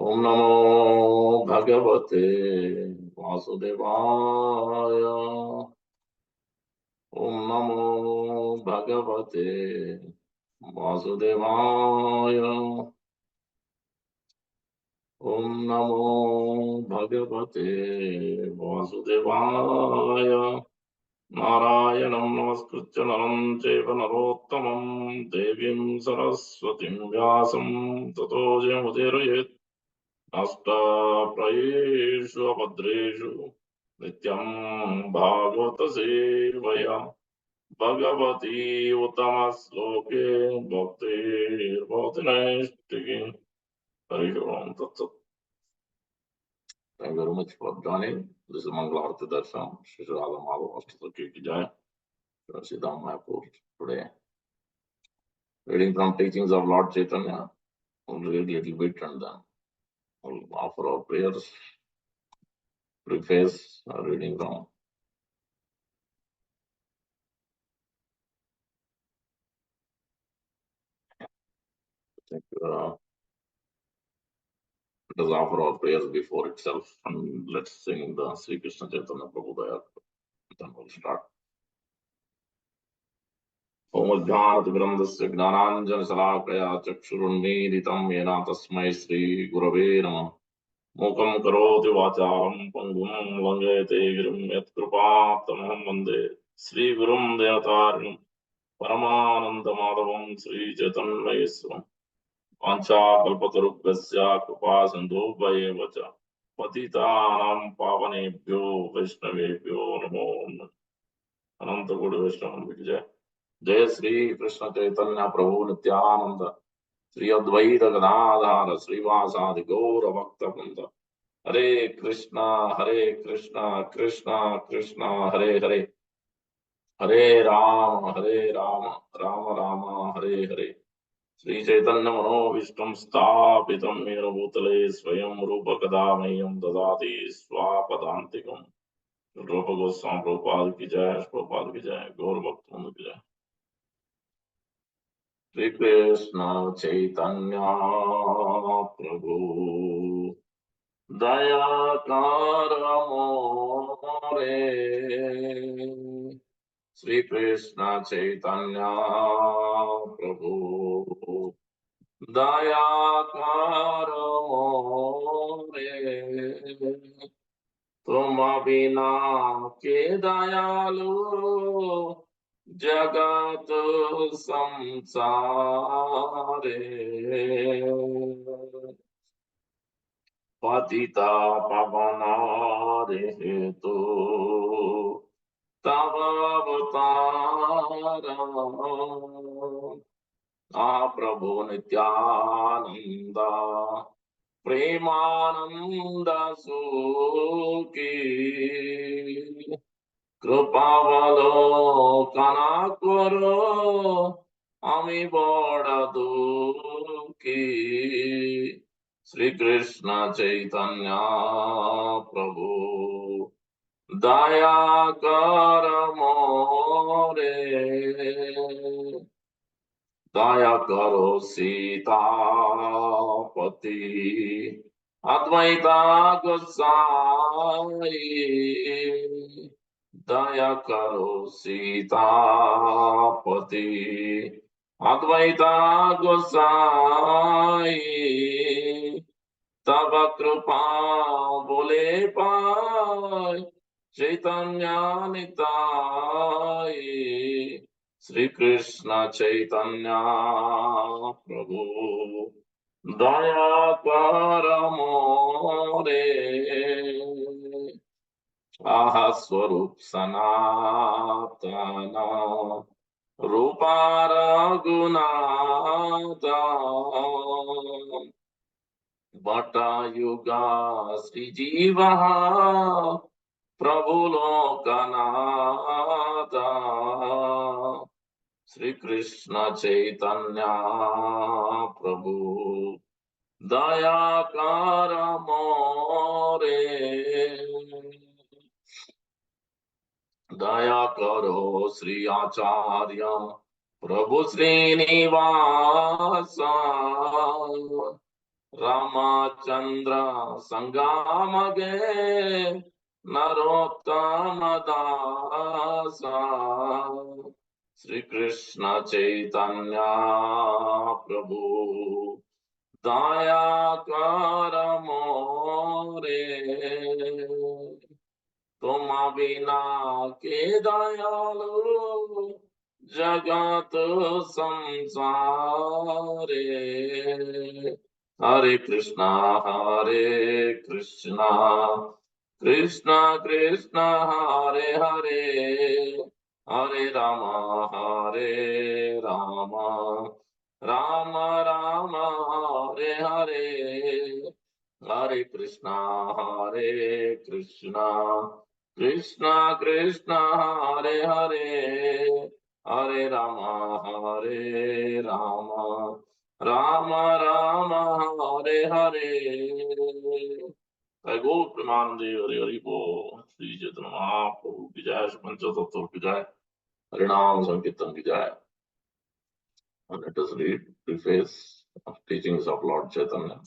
ओम नमो भगवते वासुदेवाय। ओम नमो भगवते वासुदेवाय। ओम नमो भगवते वासुदेवाय। नारायणं नमस्कृत्य नरं चैव नरोत्तमं देवीं सरस्वतीं व्यासं ततो जयमुदीरयेत्। अष्टाप्रयेषु अभद्रेषु नित्यं भागवत सेवया भगवती उत्तमश्लोके भक्तिर्भवति नैष्टिकी। हरि ओम तत्सत्। Thank you very much for joining. This is Mangala Arati Darshan. Shri Radha Madhava Ashtapadi ki jai. Siddham Mayapur today. Reading from teachings of Lord Chaitanya. We'll read a little bit and then we'll offer our prayers. Preface reading from let us offer our prayers before itself and let's sing the Sri Krishna Chaitanya Prabhu. Then we'll start. Om Adhyanatimandasya Gnananjana Salakaya Chakshurunmilitam Yena Tasmai Sri Gurave Namah. Mukam Karoti Vacharam Pangum Langete Girim Yat Kripatamaham Vande Sri Gurum Devatarinam Paramananda Madhavam Sri Chaitanya Vancha Kalpatarubhasya Kripa Sindhu Vacha Patitanam Pavanebhyo Vaishnavebhyo Namo Ananta Kodi Vaishnava Vijay. जय श्री कृष्ण चैतन्य प्रभु नित्यानंद श्री अद्वैत गदाधर श्रीवासादि गौर भक्त वृंद। हरे कृष्णा कृष्णा कृष्णा हरे हरे हरे राम राम राम हरे हरे। श्री चैतन्य मनोभीष्टं स्थापितं येन भूतले स्वयं रूप कदा मह्यं ददाति स्वापदान्तिकम्। रूप गोस्वामी प्रभुपाद की जय, प्रभुपाद की जय, गौर भक्त वृंद की जय। Shri Krishna Chaitanya Prabhu Daya Karamore. Shri Krishna Chaitanya Prabhu Daya Karamore. तुम बिना के दयालु जगत संसारे। पतिता पावना हेतु तव अवतार। आ प्रभु नित्यानंद प्रेमानंद सुखी कृपावलोकना करो আমি বড় দুঃখী। শ্রী কৃষ্ণ চৈতন্য প্রভু দয়া কর মোরে। दया करो सीतापति अद्वैता गोसाई। दया करो सीतापति अद्वैता गोसाई। तब कृपा बोले पाय चैतन्य निताई। श्री कृष्ण चैतन्य प्रभु दया कर मोरे। आह स्वरूप सनातन रूपा रघुनाथ बटा युगा श्रीजीव प्रभु लोकनाथ। श्री कृष्ण चैतन्य प्रभु दया कर मोरे। दया करो श्री आचार्य प्रभु Srinivas Ramachandra Sangamage Narottama Dasa Sri Krishna Caitanya Prabhu Daya Kara More तुम बिना के दयालु जगत संसारे हरे कृष्णा कृष्णा कृष्णा कृष्णा हरे हरे हरे राम राम राम हरे हरे हरे कृष्णा कृष्णा कृष्णा कृष्णा हरे हरे हरे राम राम राम हरे हरे गो प्रेमानंदे हरि हरि बोल श्री चैतन्य महाप्रभु की जय पंचतत्व की जय हरिनाम संकीर्तन की जय let us read preface of teachings of Lord Chaitanya.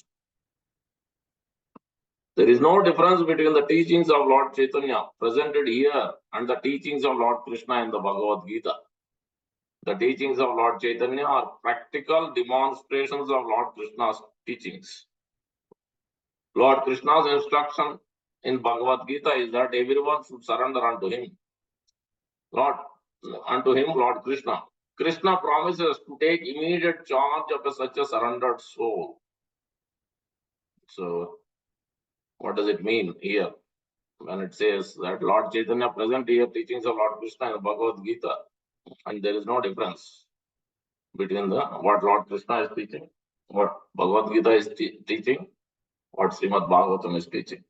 There is no difference between the teachings of Lord Chaitanya presented here and the teachings of Lord Krishna in the Bhagavad Gita. The teachings of Lord Chaitanya are practical demonstrations of Lord Krishna's teachings. Lord Krishna's instruction in Bhagavad Gita is that everyone should surrender unto him. Lord Krishna. Krishna promises to take immediate charge of such a surrendered soul. So, what does it mean here when it says that Lord Chaitanya present here teachings of Lord Krishna in the Bhagavad Gita, and there is no difference between what Lord Krishna is teaching, what Bhagavad Gita is teaching, what Srimad Bhagavatam is teaching.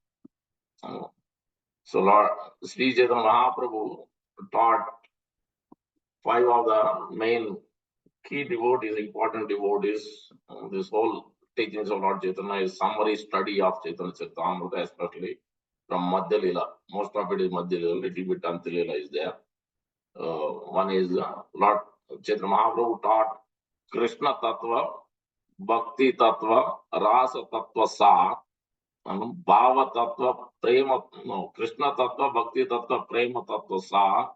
So Lord Sri Chaitanya Mahaprabhu taught 5 of the main key devotees, important devotees. This whole teachings of Lord Chaitanya is summary study of Chaitanya Charitamrita, especially from Madhya Lila. Most of it is Madhya Lila, little bit Anta Lila is there. One is Lord Chaitanya Mahaprabhu taught Krishna Tattva, Bhakti Tattva, Rasa Tattva Sa, Bhava Tattva, Prema, no, Krishna Tattva, Bhakti Tattva, Prema Tattva Sa,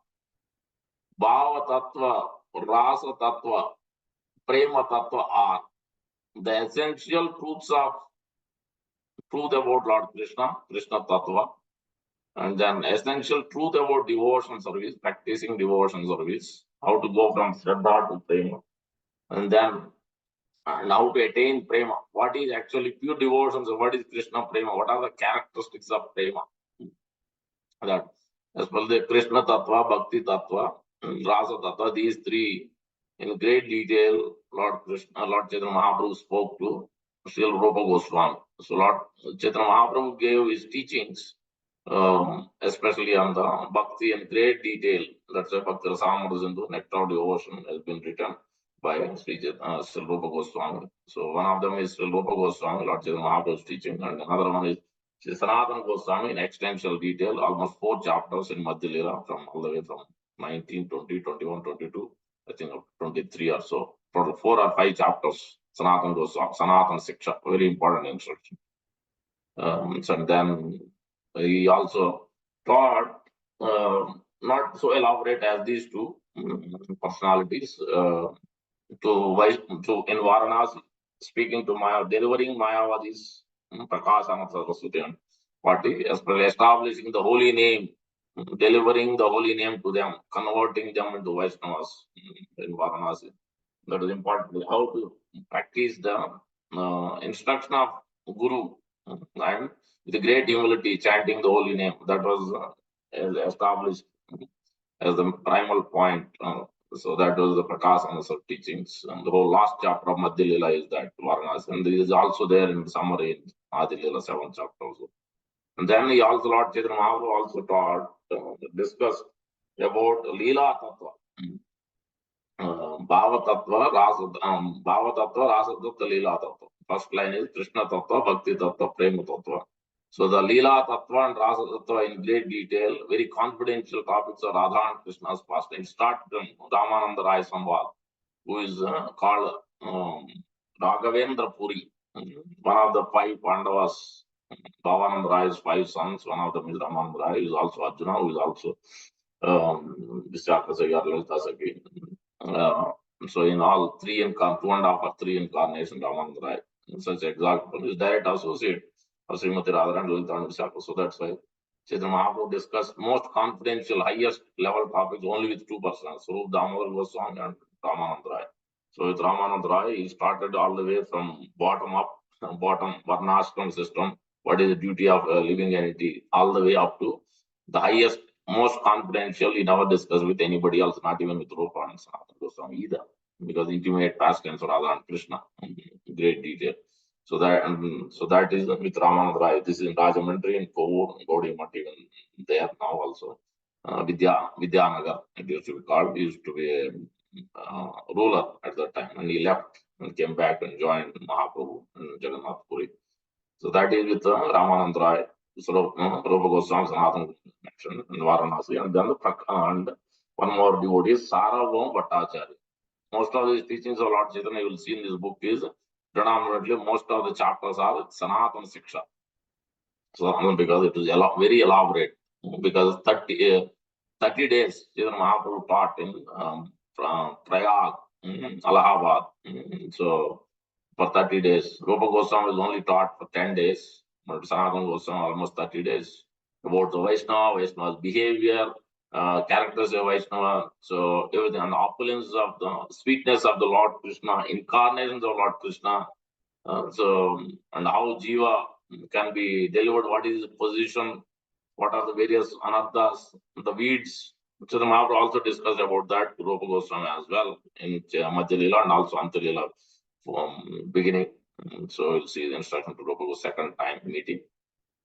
Bhava Tattva, Rasa Tattva, Prema Tattva are the essential truth about Lord Krishna, Krishna Tattva, and then essential truth about devotion service, practicing devotion service, how to go from Shraddha to Prema, and then and how to attain Prema. What is actually pure devotion? So what is Krishna Prema? What are the characteristics of Prema? That as well the Krishna Tattva, Bhakti Tattva, Rasa Tattva, these 3 in great detail, Lord Chaitanya Mahaprabhu spoke to Srila Rupa Goswami. So Lord Chaitanya Mahaprabhu gave his teachings, especially on the Bhakti in great detail. That's why Bhakti Rasamrita Sindhu, Nectar of Devotion, has been written by Srila Rupa Goswami. So one of them is Srila Rupa Goswami, Lord Chaitanya Mahaprabhu's teaching, and another one is Sri Sanatana Goswami in extensive detail, almost 4 chapters in Madhya Lila, from all the way from 19, 20, 21, 22, I think 23 or so. 4 or 5 chapters, Sanatana Goswami, Sanatana Siksha, very important instruction. So then he also taught, not so elaborate as these 2 personalities, in Varanasi, speaking to delivering Mayavadi's Prakasana Saraswati and party, establishing the holy name, delivering the holy name to them, converting them into Vaishnavas in Varanasi. That is important. How to practice the instruction of Guru, and with great humility, chanting the holy name. That was established as the primal point. So that was the Prakasana teachings. And the whole last chapter of Madhya Lila is that Varanasi. And this is also there in summary in Adi Lila 7th chapter also. And then he also, Lord Chaitanya Mahaprabhu also taught, discussed about Leela Tattva. Bhava Tattva, Rasa Tattva, Leela Tattva. First line is Krishna Tattva, Bhakti Tattva, Prema Tattva. So the Leela Tattva and Rasa Tattva in great detail, very confidential topics of Radha and Krishna's past. And start from Ramananda Rai Samvad, who is called Raghavendra Puri. One of the five Pandavas, Bhavanand Rai's five sons, one of them is Ramanand Rai, is also Arjuna, who is also Vishakasagi or Lalitasagi. So in all three two and a half or three incarnations, Ramanand Rai, such example is direct associate of Srimati Radha and Lalita and Vishaka. So that's why Chaitanya Mahaprabhu discussed most confidential, highest level topics only with two persons, Rup Damodar Goswami and Ramanand Rai. So with Ramanand Rai, he started all the way from bottom up, bottom Varnashram system, what is the duty of a living entity, all the way up to the highest, most confidential, he never discussed with anybody else, not even with Rupa and Sanatana Goswami either, because intimate pastimes for Radha and Krishna in great detail. So that is with Ramanand Rai. This is in Rajamundry in Kovur, Gaudiya Math, even there now also. Vidyanagar, it used to be called. He used to be a ruler at that time, and he left and came back and joined Mahaprabhu in Jagannath Puri. So that is with Ramanand Rai. So Rupa Goswami Sanatana mentioned in Varanasi, and then and one more devotee is Sarabham Bhattacharya. Most of these teachings of Lord Chaitanya you will see in this book is predominantly most of the chapters are Sanatana Siksha. So because it is very elaborate, because 30 days Chaitanya Mahaprabhu taught in Prayag, Allahabad. So for 30 days, Rupa Goswami was only taught for 10 days, but Sanatana Goswami almost 30 days about the Vaishnava's behavior, characters of Vaishnava, so everything, and the opulence of the sweetness of the Lord Krishna, incarnations of Lord Krishna, and how Jiva can be delivered, what is his position, what are the various anarthas, the weeds. So the Mahaprabhu also discussed about that to Rupa Goswami as well in Madhya Lila and also Anta Lila from beginning. So you'll see the instruction to Rupa Goswami second time meeting.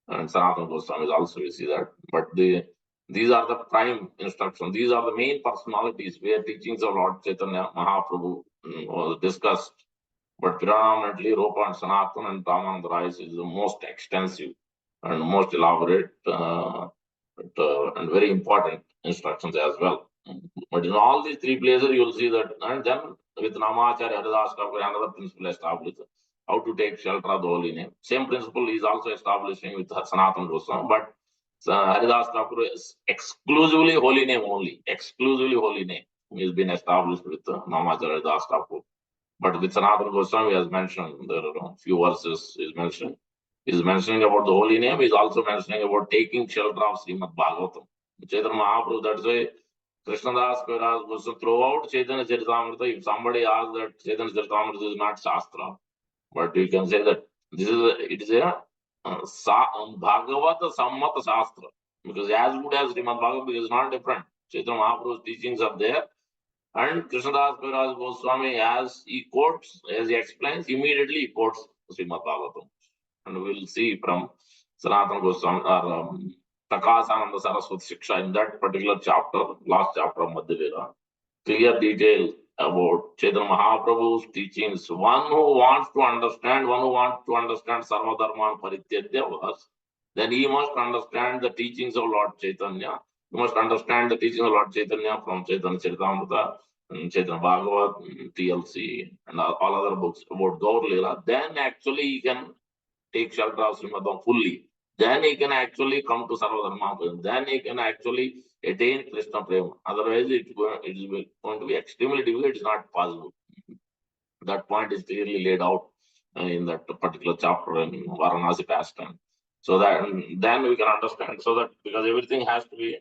And Sanatana Goswami is also, you see that. But these are the prime instructions. These are the main personalities where teachings of Lord Chaitanya Mahaprabhu was discussed. But predominantly Rupa and Sanatana and Ramananda Rai is the most extensive and most elaborate and very important instructions as well. But in all these three places, you will see that, and then with Namacharya Haridas Thakur, another principle established, how to take shelter of the holy name. Same principle is also establishing with Sanatana Goswami, but Haridas Thakur is exclusively holy name only. Exclusively holy name has been established with Namacharya Haridas Thakur. But with Sanatana Goswami, as mentioned, there are a few verses is mentioned. He is mentioning about the holy name. He is also mentioning about taking shelter of Srimad Bhagavatam. Chaitanya Mahaprabhu, that's why Krishnadas Kaviraj Goswami throughout Chaitanya Charitamrita, if somebody asks that Chaitanya Charitamrita is not Shastra, but you can say that it is a Bhagavata Sammata Shastra, because as good as Srimad Bhagavatam is not different. Chaitanya Mahaprabhu's teachings are there. And Krishnadas Kaviraj Goswami, as he quotes, as he explains, immediately he quotes Srimad Bhagavatam. And we will see from Sanatana Goswami or Prakasananda Saraswati Shiksha in that particular chapter, last chapter of Madhya Lila, clear detail about Chaitanya Mahaprabhu's teachings. One who wants to understand Sarva Dharman Parityajya was, then he must understand the teachings of Lord Chaitanya. You must understand the teachings of Lord Chaitanya from Chaitanya Charitamrita, Chaitanya Bhagavat, TLC, and all other books about Gaur Leela. Then actually he can take shelter of Srimadam fully. Then he can actually come to Sarvadharma. Then he can actually attain Krishna Prema. Otherwise, it is going to be extremely difficult. It's not possible. That point is clearly laid out in that particular chapter in Varanasi pastime. So that then we can understand. So that because everything has to be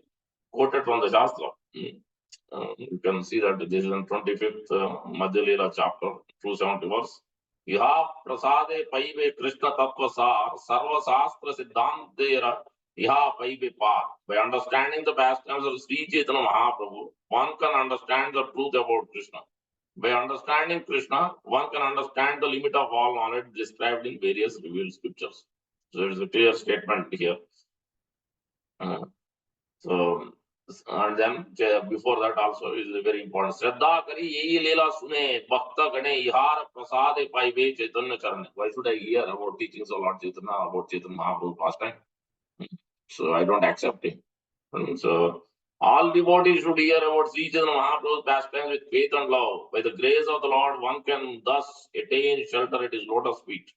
quoted from the Shastra. You can see that this is in 25th Madhya Lila chapter, 270 verse. Iha prasade paive Krishna tattva sar sarva sastra siddhantera iha paive par. By understanding the pastimes of Sri Chaitanya Mahaprabhu, one can understand the truth about Krishna. By understanding Krishna, one can understand the limit of all knowledge described in various revealed scriptures. So it is a clear statement here. So and then before that also is very important. Shraddha kari yehi leela sune bhakta gane ihar prasade paive Chaitanya charane. Why should I hear about teachings of Lord Chaitanya, about Chaitanya Mahaprabhu pastime? So I don't accept him. So all devotees should hear about Sri Chaitanya Mahaprabhu's pastimes with faith and love. By the grace of the Lord, one can thus attain shelter at his lotus feet.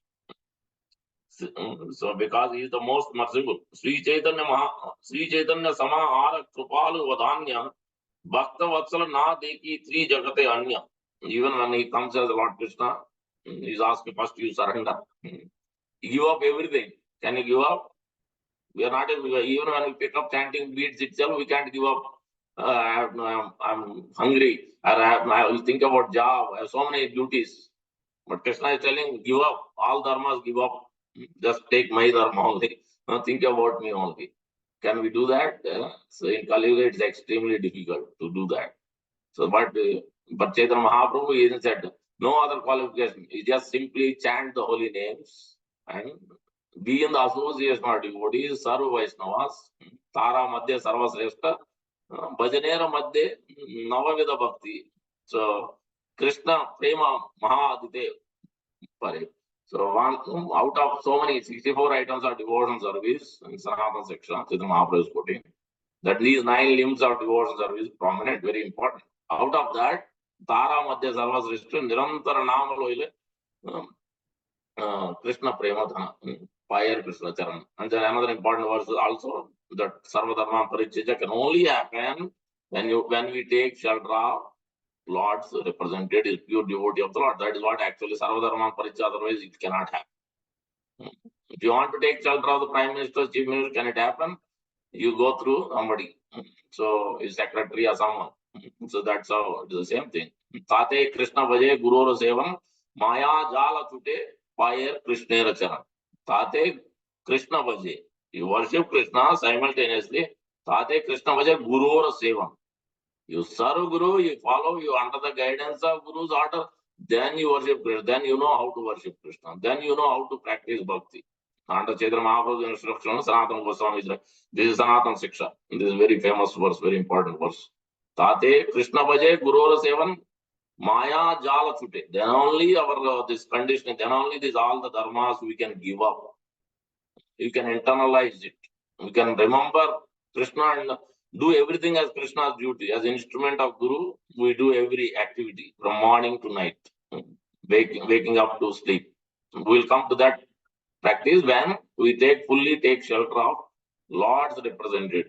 So because he is the most merciful. Sri Chaitanya Samahara Krupalu Vadanya Bhakta Vatsala Na Deki Tri Jagate Anya. Even when he comes as Lord Krishna, he's asking first you surrender. Give up everything. Can you give up? We are not able, even when we pick up chanting beads itself, we can't give up. I'm hungry. I will think about job. I have so many duties. But Krishna is telling, give up. All dharmas, give up. Just take my dharma only. Think about me only. Can we do that? So in Kali Yuga, it's extremely difficult to do that. So, but Chaitanya Mahaprabhu even said, no other qualification. He just simply chant the holy names and be in the association of devotees, Sarva Vaishnavas, Tara Madhya Sarva Sreshta, Bhajanera Madhya Navavida Bhakti. So, Krishna Prema Mahadite Pare. So, out of so many, 64 items of devotion service in Sanatana section, Chaitanya Mahaprabhu is putting, that these 9 limbs of devotion service prominent, very important. Out of that, Tara Madhya Sarva Sreshta, Nirantara Namaloile, Krishna Premadhana, fire Krishna Charan. And then another important verse also that Sarvadharma Parichaja can only happen when we take shelter of Lord's represented is pure devotee of the Lord. That is what actually Sarvadharma Parichaja, otherwise it cannot happen. If you want to take shelter of the Prime Minister, Chief Minister, can it happen? You go through somebody. So his secretary or someone. So that's how it is the same thing. Tate Krishna Vaje Guru Sevam Maya Jala Chute Fire Krishna Racharan. Tate Krishna Vaje. You worship Krishna simultaneously. Tate Krishna Vaje Guru Sevam. You serve Guru, you follow, you under the guidance of Guru's order, then you worship Krishna. Then you know how to worship Krishna. Then you know how to practice bhakti. Under Chaitanya Mahaprabhu's instruction, Sanatana Goswami is this is Sanatana Siksha. This is very famous verse, very important verse. Tate Krishna Bhaje Guru Sevan Maya Jala Chute. Then only our this condition, then only this all the dharmas we can give up. You can internalize it. We can remember Krishna and do everything as Krishna's duty. As instrument of Guru, we do every activity from morning to night, waking up to sleep. We'll come to that practice when we fully take shelter of Lord's represented.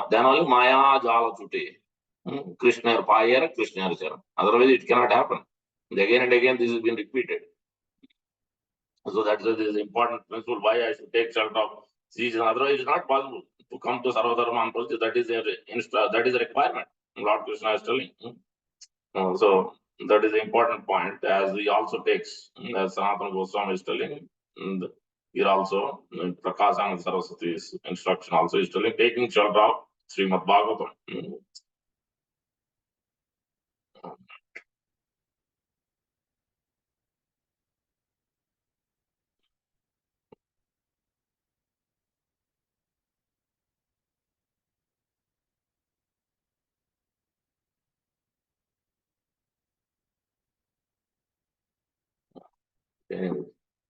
Then only Maya Jala Chute. Krishna Fire, Krishna Charan. Otherwise, it cannot happen. Again and again, this has been repeated. So that's this important principle why I should take shelter of season. Otherwise, it's not possible to come to Sarvadharma and Parichaja. That is a requirement. Lord Krishna is telling. So that is the important point, as he also takes, as Sanatana Goswami is telling. Here also, Prakashananda Saraswati's instruction also is telling, taking shelter of Srimad Bhagavatam.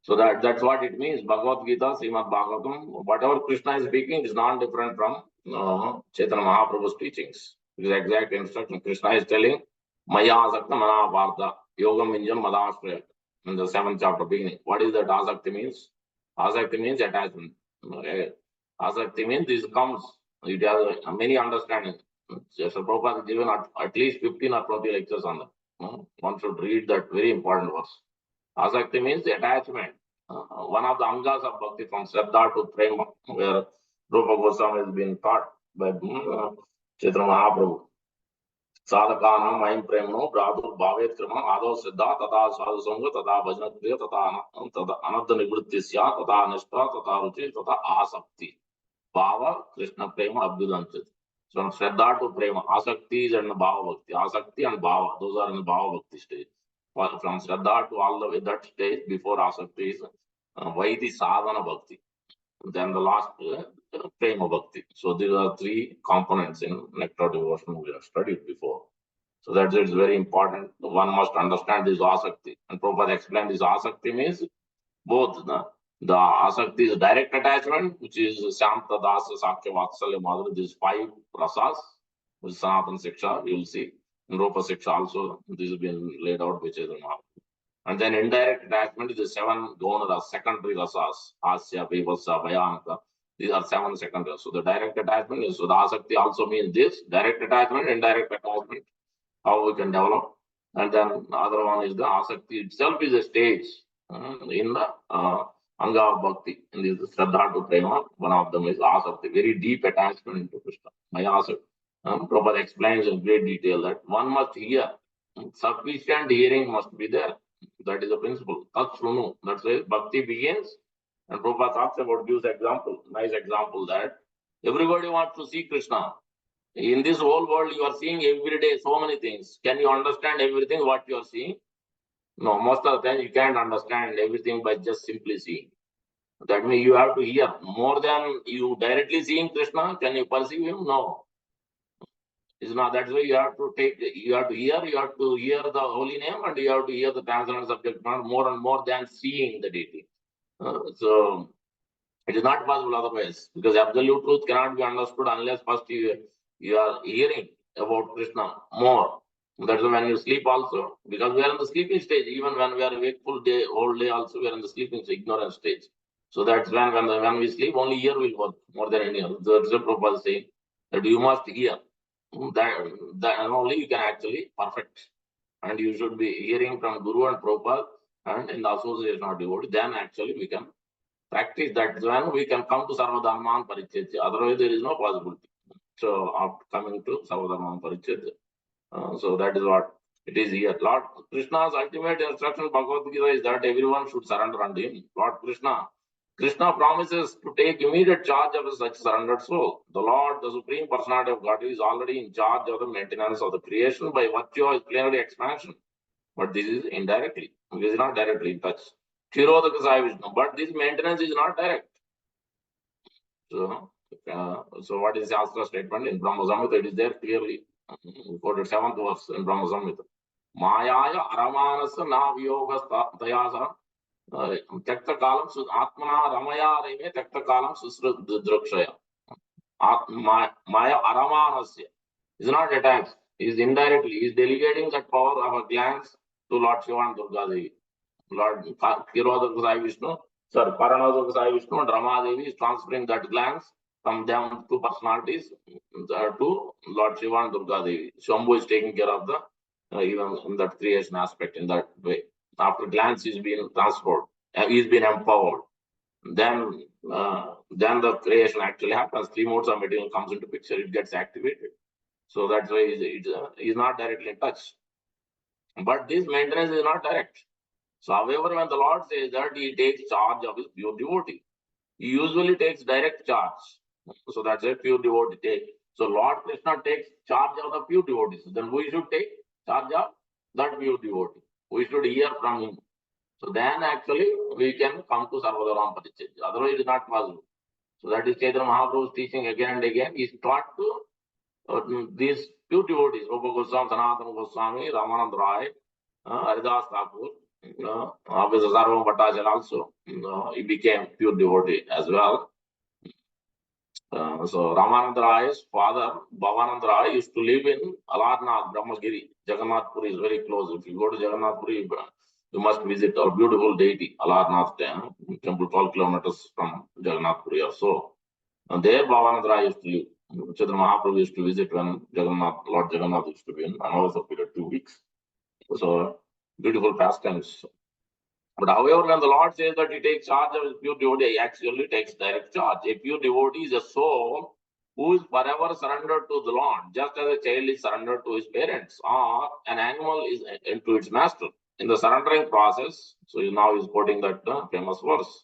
So that's what it means. Bhagavad Gita, Srimad Bhagavatam, whatever Krishna is speaking is not different from Chaitanya Mahaprabhu's teachings. It is exact instruction. Krishna is telling, Maya Asakta Mana Partha, Yogam Minjam Madashraya, in the 7th chapter beginning. What is that Asakti means? Asakti means attachment. Asakti means this comes, it has many understandings. Prabhupada has given at least 15 or 20 lectures on that. One should read that very important verse. Asakti means the attachment. One of the angas of bhakti from Shraddha to Prema, where Rupa Goswami has been taught by Chaitanya Mahaprabhu. Sadhakanam Mayim Premno Bhradur Bhavet Krama Ado Siddha Tata Sadhu Sangha Tata Bhajana Kriya Tata Anadha Nivrittisya Tata Nishta Tata Ruchi Tata Asakti. Bhava Krishna Prema Abhyudanchit. So from Shraddha to Prema, Asakti is in the Bhava Bhakti. Asakti and Bhava, those are in the Bhava Bhakti stage. From Shraddha to all the way that stage before Asakti is Vaiti Sadhana Bhakti. Then the last Prema Bhakti. So these are 3 components in nectar devotion we have studied before. So that's it's very important. One must understand this Asakti. And Prabhupada explained this Asakti means both the Asakti is direct attachment, which is Shanta Dasa Sakya Vatsalya Madhuri, these 5 rasas, which is Sanatana Siksha, you will see. In Rupa Siksha also, this has been laid out by Chaitanya Mahaprabhu. And then indirect attachment is the 7 gona secondary rasas, asya, vivasa, bhayanaka. These are 7 secondary. So the direct attachment is, so the asakti also means this, direct attachment, indirect attachment, how we can develop. And then the other one is the asakti itself is a stage in the anga of bhakti. And this is Shraddha to Prema. One of them is asakti, very deep attachment to Krishna. Mayasakti. Prabhupada explains in great detail that one must hear. Sufficient hearing must be there. That is the principle. Tat shrunu. That's why bhakti begins. And Prabhupada talks about, gives example, nice example that everybody wants to see Krishna. In this whole world, you are seeing every day so many things. Can you understand everything what you are seeing? No, most of the time you can't understand everything by just simply seeing. That means you have to hear more than you directly seeing Krishna. Can you perceive him? No. It's not. That's why you have to take. You have to hear the holy name, and you have to hear the transcendental subject matter more and more than seeing the deity. So it is not possible otherwise, because absolute truth cannot be understood unless first you are hearing about Krishna more. That's why when you sleep also, because we are in the sleeping stage. Even when we are wakeful day, whole day also, we are in the sleeping stage, ignorant stage. So that's when we sleep, only ear will work more than any other. That's the Prabhupada saying that you must hear. That only you can actually perfect. And you should be hearing from Guru and Prabhupada and in the association of devotee. Then actually we can practice that. When we can come to Sarvadharman Parichitya. Otherwise, there is no possibility. So, after coming to Sarvadharman Parichitya. So, that is what it is here. Lord Krishna's ultimate instruction, Bhagavad Gita, is that everyone should surrender unto him. Lord Krishna promises to take immediate charge of such surrendered soul. The Lord, the Supreme Personality of God, is already in charge of the maintenance of the creation by virtue of his plenary expansion. But this is indirectly, because it's not directly in touch. Kshirodaka Sai Vishnu, but this maintenance is not direct. So what is the Shastra statement in Brahma Samhita? It is there clearly. Quoted 7th verse in Brahma Samhita. Mayaya aramanasa na viyoga tayasa takta kalam atmana ramaya reme takta kalam susrudrakshaya. Maya aramanasya is not attached. Is indirectly. Is delegating that power of a glance to Lord Shiva and Durga Devi. Lord Kshirodaka Sai Vishnu, Paranodaka Sai Vishnu and Ramadevi is transferring that glance from them to personalities to Lord Shiva and Durga Devi. Shambhu is taking care of the even in that creation aspect in that way. After glance is being transferred, he's been empowered. Then the creation actually happens. 3 modes of material comes into picture. It gets activated. So that's why it is not directly in touch. But this maintenance is not direct. So, however, when the Lord says that he takes charge of his pure devotee, he usually takes direct charge. So that's a pure devotee take. So Lord Krishna takes charge of the pure devotees. Then we should take charge of that pure devotee. We should hear from him. So then actually we can come to Sarvadharman Parichitya. Otherwise it is not possible. So that is Chaitanya Mahaprabhu's teaching again and again. He is taught to these pure devotees, Rupa Goswami, Sanatana Goswami, Ramananda Rai, Haridas Thakur, obviously Sarvam Bhattacharya also, he became pure devotee as well. So Ramananda Rai's father, Bhavananda Rai, used to live in Alarnath, Brahmagiri. Jagannath Puri is very close. If you go to Jagannath Puri, you must visit our beautiful deity, Alarnath temple, 12 kilometers from Jagannath Puri or so. And there Bhavananda Rai used to live. Chaitanya Mahaprabhu used to visit when Lord Jagannath used to be in Ananda period, 2 weeks. So beautiful pastimes. But however, when the Lord says that he takes charge of his pure devotee, he actually takes direct charge. A pure devotee is a soul who is forever surrendered to the Lord, just as a child is surrendered to his parents, or an animal is into its master. In the surrendering process, so now he's quoting that famous verse,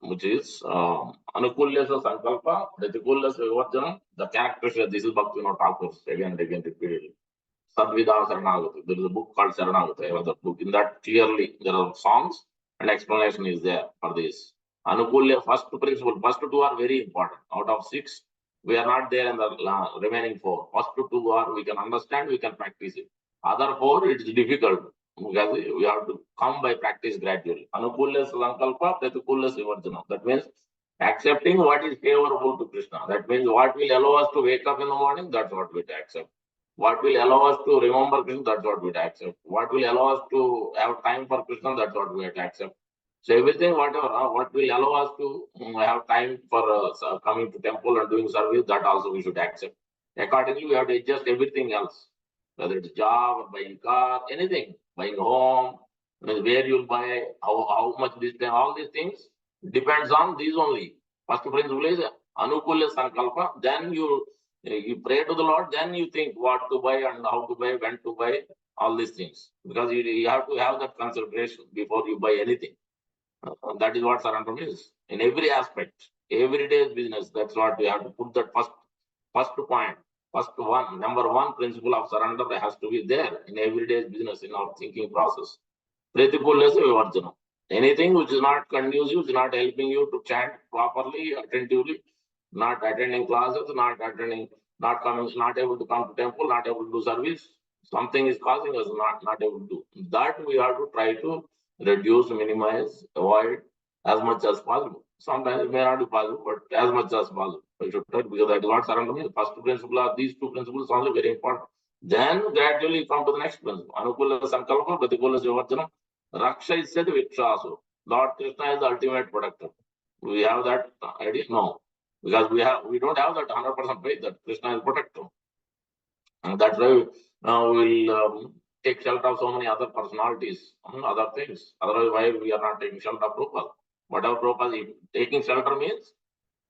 which is Anukulyasa Sankalpa, Pratikulyasa Vivarjanam, the characteristic. This is Bhaktivinoda Thakur's again and again repeatedly. Sadvida Saranagati. There is a book called Saranagati. I have that book. In that clearly there are songs and explanation is there for this. Anukulya, first principle, first 2 are very important. Out of 6, we are not there in the remaining 4. First 2 are we can understand, we can practice it. Other 4, it is difficult because we have to come by practice gradually. Anukulya Sankalpa, Pratikulya Vivarjana. That means accepting what is favorable to Krishna. That means what will allow us to wake up in the morning, that's what we accept. What will allow us to remember Krishna, that's what we accept. What will allow us to have time for Krishna, that's what we accept. So everything, whatever, what will allow us to have time for coming to temple and doing service, that also we should accept. Accordingly, we have to adjust everything else, whether it's job or buying car, anything, buying home, where you'll buy, how much this, all these things depends on these only. First principle is Anukula Sankalpa, then you pray to the Lord, then you think what to buy and how to buy, when to buy, all these things. Because you have to have that consideration before you buy anything. That is what surrender means in every aspect, every day's business. That's what we have to put that first point, first one, number one principle of surrender has to be there in every day's business in our thinking process. Pratikulas vivarjana. Anything which is not conducive, is not helping you to chant properly, attentively, not attending classes, not coming, not able to come to temple, not able to do service. Something is causing us not able to do. That we have to try to reduce, minimize, avoid as much as possible. Sometimes it may not be possible, but as much as possible. We should try, because that is what surrender means. First principle are these two principles only very important. Then gradually come to the next principle. Anukula Sankalpa, Pratikula Vivarjana, Raksha is said Vikshasu. Lord Krishna is the ultimate protector. We have that idea? No. Because we don't have that 100% faith that Krishna is protector. And that's why we'll take shelter of so many other personalities, other things. Otherwise, why we are not taking shelter of Prabhupada? Whatever Prabhupada is taking shelter means,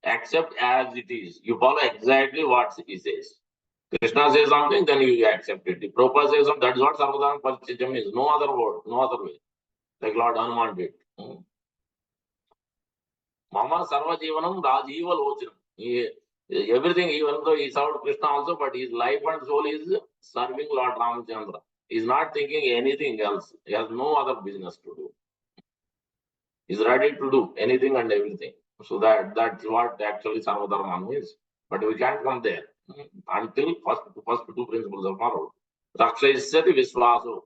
accept as it is. You follow exactly what he says. Krishna says something, then you accept it. If Prabhupada says something, that's what Sarvadharana Pachitya means. No other word, no other way. Like Lord Hanuman did. Mama Sarva Jivanam Rajiva Lochanam. Everything, even though he served Krishna also, but his life and soul is serving Lord Ramachandra. He's not thinking anything else. He has no other business to do. He's ready to do anything and everything. So that's what actually Sarvadharma means. But we can't come there until first two principles are followed. Raksha is Sati Viswaso.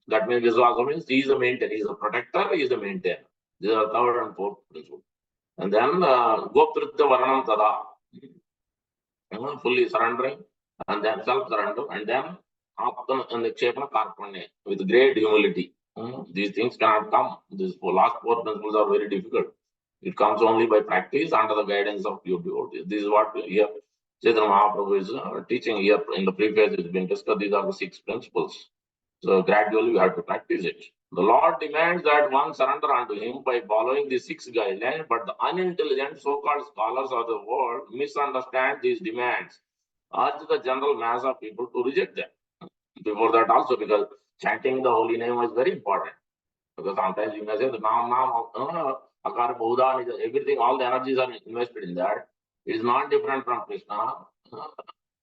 That means Viswaso means he is a maintainer, he is a protector, he is a maintainer. These are third and fourth principle. And then Goptritya Varanam Tada. Fully surrendering, and then self-surrender, and then with great humility. These things cannot come. These last four principles are very difficult. It comes only by practice under the guidance of pure devotee. This is what here Chaitanya Mahaprabhu is teaching here in the preface. It's been discussed. These are the 6 principles. So gradually we have to practice it. The Lord demands that one surrender unto him by following the 6 guidelines, but the unintelligent so-called scholars of the world misunderstand these demands, urge the general mass of people to reject them. Before that also, because chanting the holy name is very important. Because sometimes you may say the Nam, Akar, Bhudan, everything, all the energies are invested in that. It is not different from Krishna.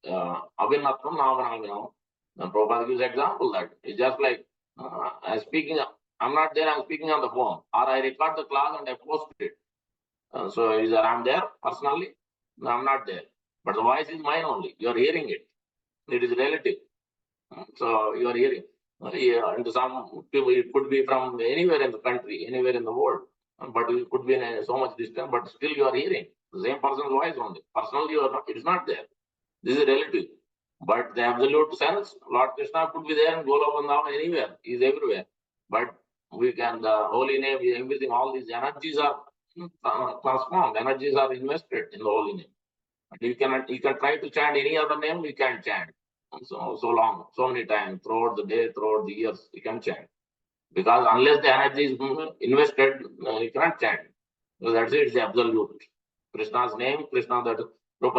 Abhinatvam Namanam. Prabhupada gives example that it's just like I'm speaking, I'm not there, I'm speaking on the phone, or I record the class and I post it. So either I'm there personally, no, I'm not there. But the voice is mine only. You are hearing it. It is relative. So you are hearing. And some people, it could be from anywhere in the country, anywhere in the world. But it could be in so much distance, but still you are hearing the same person's voice only. Personally, it is not there. This is relative. But the absolute sense, Lord Krishna could be there in Golabandhavan anywhere. He is everywhere. But we can, the holy name, everything, all these energies are transformed. Energies are invested in the holy name. And you can try to chant any other name, you can chant. So long, so many times, throughout the day, throughout the years, you can chant. Because unless the energy is invested, you cannot chant. So that's it, it's the absolute. Krishna's name, Krishna, that